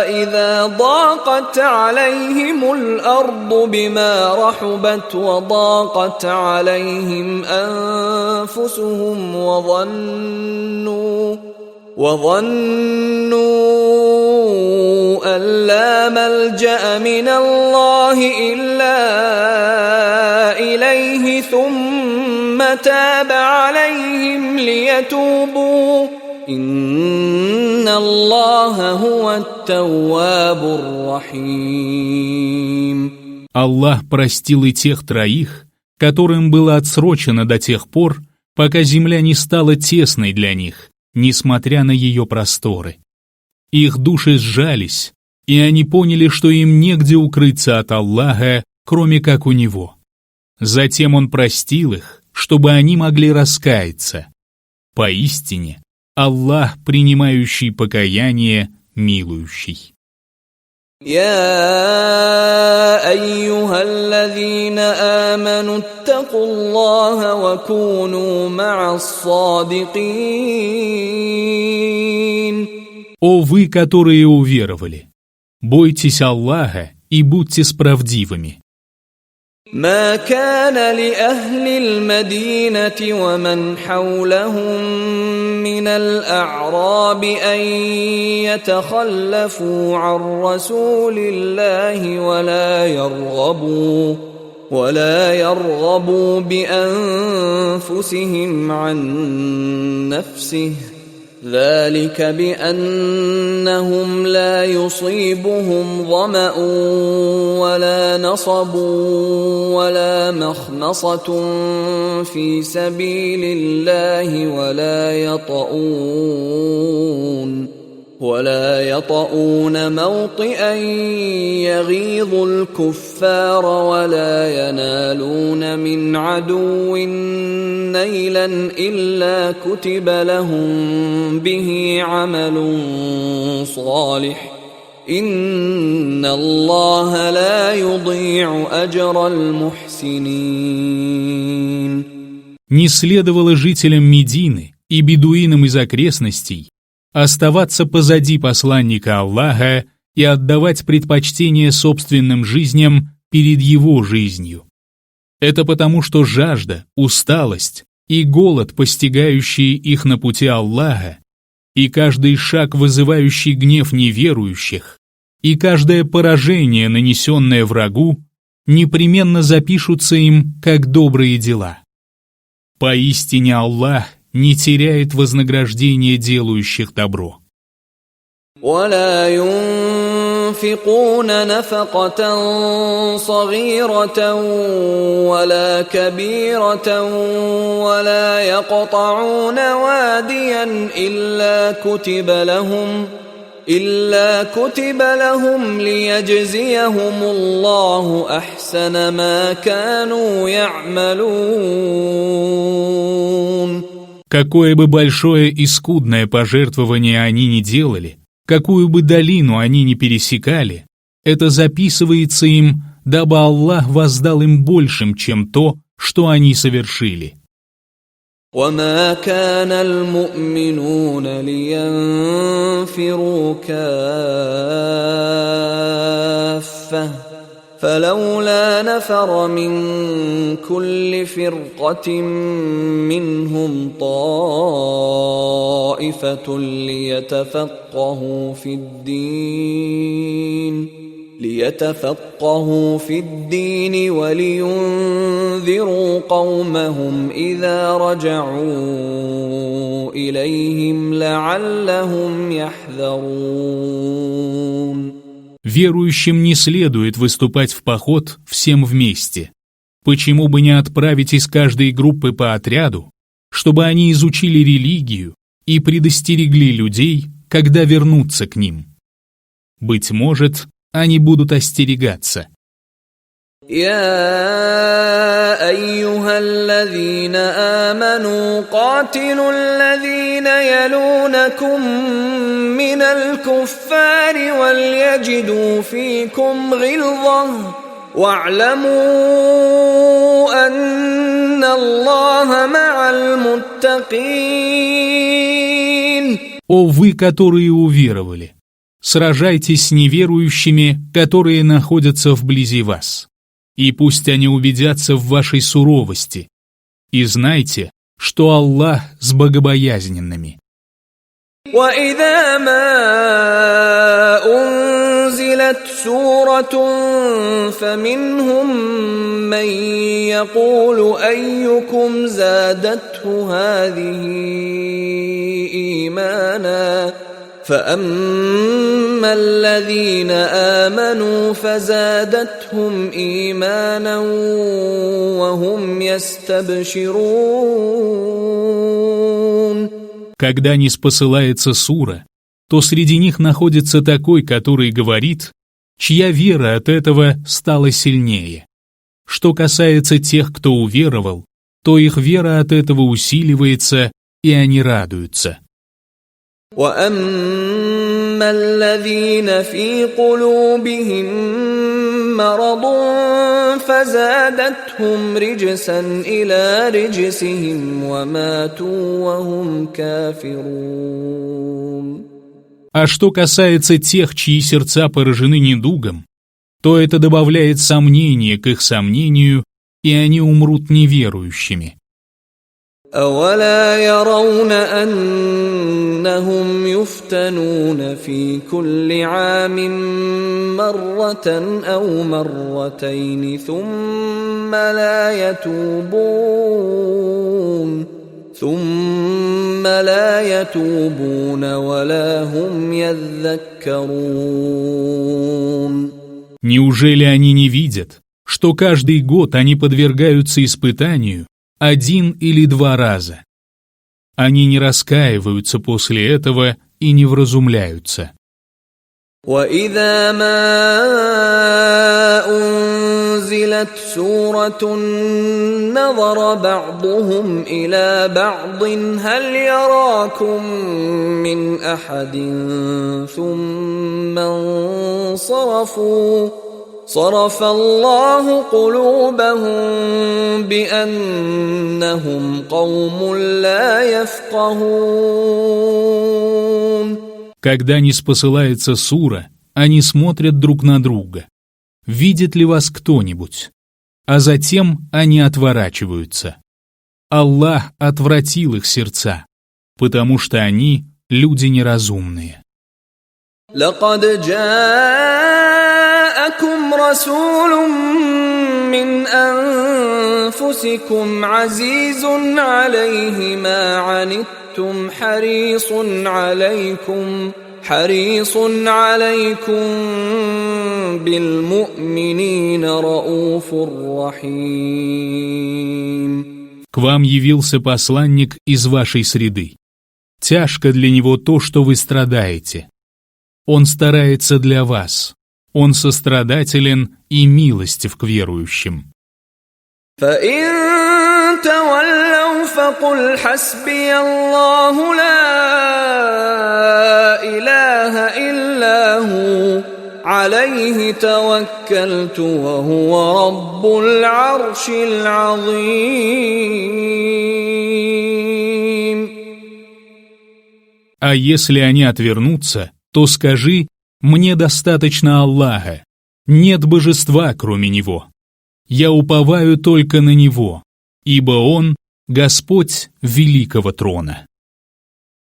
إذا ضاقت عليهم الأرض بما رحبت وضاقت عليهم أنفسهم وظنوا أن لا ملجأ من الله إلا إليه ثم تاب عليهم ليتوبوا إن الله هو التواب الرحيم. Аллах простил и тех троих, которым было отсрочено до тех пор, пока земля не стала тесной для них, несмотря на ее просторы. Их души сжались, и они поняли, что им негде укрыться от Аллаха, кроме как у Него. Затем Он простил их, чтобы они могли раскаяться. Поистине, Аллах, принимающий покаяние, милующий. يا أيها الذين آمنوا اتقوا الله وكونوا مع الصادقين. О вы, которые уверовали, бойтесь Аллаха и будьте справдивыми. ما كان لأهل المدينة ومن حولهم من الأعراب أن يتخلفوا عن رسول الله ولا يرغبوا بأنفسهم عن نفسه ذلك بأنهم لا يصيبهم ظمأ ولا نصب ولا مخمصة في سبيل الله ولا يطؤون موطئا يغيظ الكفار ولا ينالون من عدو نيلا إلا كتب لهم به عمل صالح إن الله لا يضيع أجر المحسنين. Не следовало жителям Медины и бедуинам из окрестностей оставаться позади посланника Аллаха и отдавать предпочтение собственным жизням перед его жизнью. Это потому, что жажда, усталость и голод, постигающие их на пути Аллаха, и каждый шаг, вызывающий гнев неверующих, и каждое поражение, нанесенное врагу, непременно запишутся им как добрые дела. Поистине Аллах не теряет вознаграждения делающих добро. ولا ينفقون نفقة صغيرة ولا كبيرة ولا يقطعون واديا إلا كتب لهم ليجزيهم الله أحسن ما كانوا يعملون. Какое бы большое и скудное пожертвование они ни делали, какую бы долину они ни пересекали, это записывается им, дабы Аллах воздал им большим, чем то, что они совершили. وما كان المؤمنون لينفروا كافة فلولا نفر من كل فرقة منهم طائفة ليتفقهوا في الدين ولينذروا قومهم إذا رجعوا إليهم لعلهم يحذرون. Верующим не следует выступать в поход всем вместе. Почему бы не отправить из каждой группы по отряду, чтобы они изучили религию и предостерегли людей, когда вернутся к ним? Быть может, они будут остерегаться. يا أيها الذين آمنوا قاتلوا الذين يلونكم من الكفار وليجدوا فيكم غلظة واعلموا أن الله مع المتقين. О вы, которые уверовали, сражайтесь с неверующими, которые находятся вблизи вас, и пусть они убедятся в вашей суровости, и знайте, что Аллах с богобоязненными. وَإِذَا مَا أُنزِلَتْ سُورَةٌ فَمِنْهُم مَّن يَقُولُ أَيُّكُمْ زَادَتْهُ هَٰذِهِ إِيمَانًا فَأَمَّا الَّذِينَ آمَنُوا فَزَادَتْهُمْ إِيمَانًا وَهُمْ يَسْتَبْشِرُونَ. Когда ниспосылается сура, то среди них находится такой, который говорит, чья вера от этого стала сильнее. Что касается тех, кто уверовал, то их вера от этого усиливается, и они радуются. وَأَمَّا الَّذِينَ فِي قُلُوبِهِم مَّرَضٌ فَزَادَتْهُمْ رِجْسًا إِلَىٰ رِجْسِهِمْ وَمَاتُوا وَهُمْ كَافِرُونَ. А что касается тех, чьи сердца поражены недугом, то это добавляет сомнение к их сомнению, и они умрут неверующими. أَوَلَا يَرَوْنَ أَنَّهُمْ يُفْتَنُونَ فِي كُلِّ عَامٍ مَّرَّةً أَوْ مَرَّتَيْنِ ثُمَّ لَا يَتُوبُونَ وَلَا هُمْ يَذَّكَّرُونَ. Неужели они не видят, что каждый год они подвергаются испытанию 1 или 2 раза? Они не раскаиваются после этого и не вразумляются. وَإِذَا مَا أُنزِلَتْ سُورَةٌ نَظَرَ بَعْضُهُمْ إِلَى بَعْضٍ هَلْ يَرَاكُم مِّنْ أَحَدٍ ثُمَّ انصَرَفُوا صَرَفَ اللَّهُ قُلُوبَهُم بِأَنَّهُمْ قَوْمٌ لَّا يَفْقَهُونَ. Когда ниспосылается сура, они смотрят друг на друга. Видит ли вас кто-нибудь? А затем они отворачиваются. Аллах отвратил их сердца, потому что они люди неразумные. لقد جاءكم رسول من أنفسكم عزيز عليه ما عنتم حريص عليكم بالمؤمنين رؤوف رحيم. К вам явился посланник из вашей среды. Тяжко для него то, что вы страдаете. Он старается для вас. Он сострадателен и милостив к верующим. فَإِن تَوَلَّوْا فَقُلْ حَسْبِيَ اللَّهُ لَا إِلَٰهَ إِلَّا هُوَ عَلَيْهِ تَوَكَّلْتُ وَهُوَ رَبُّ الْعَرْشِ الْعَظِيمِ. А если они отвернутся, то скажи: «Мне достаточно Аллаха, нет божества, кроме Него. Я уповаю только на Него, ибо Он — Господь великого трона».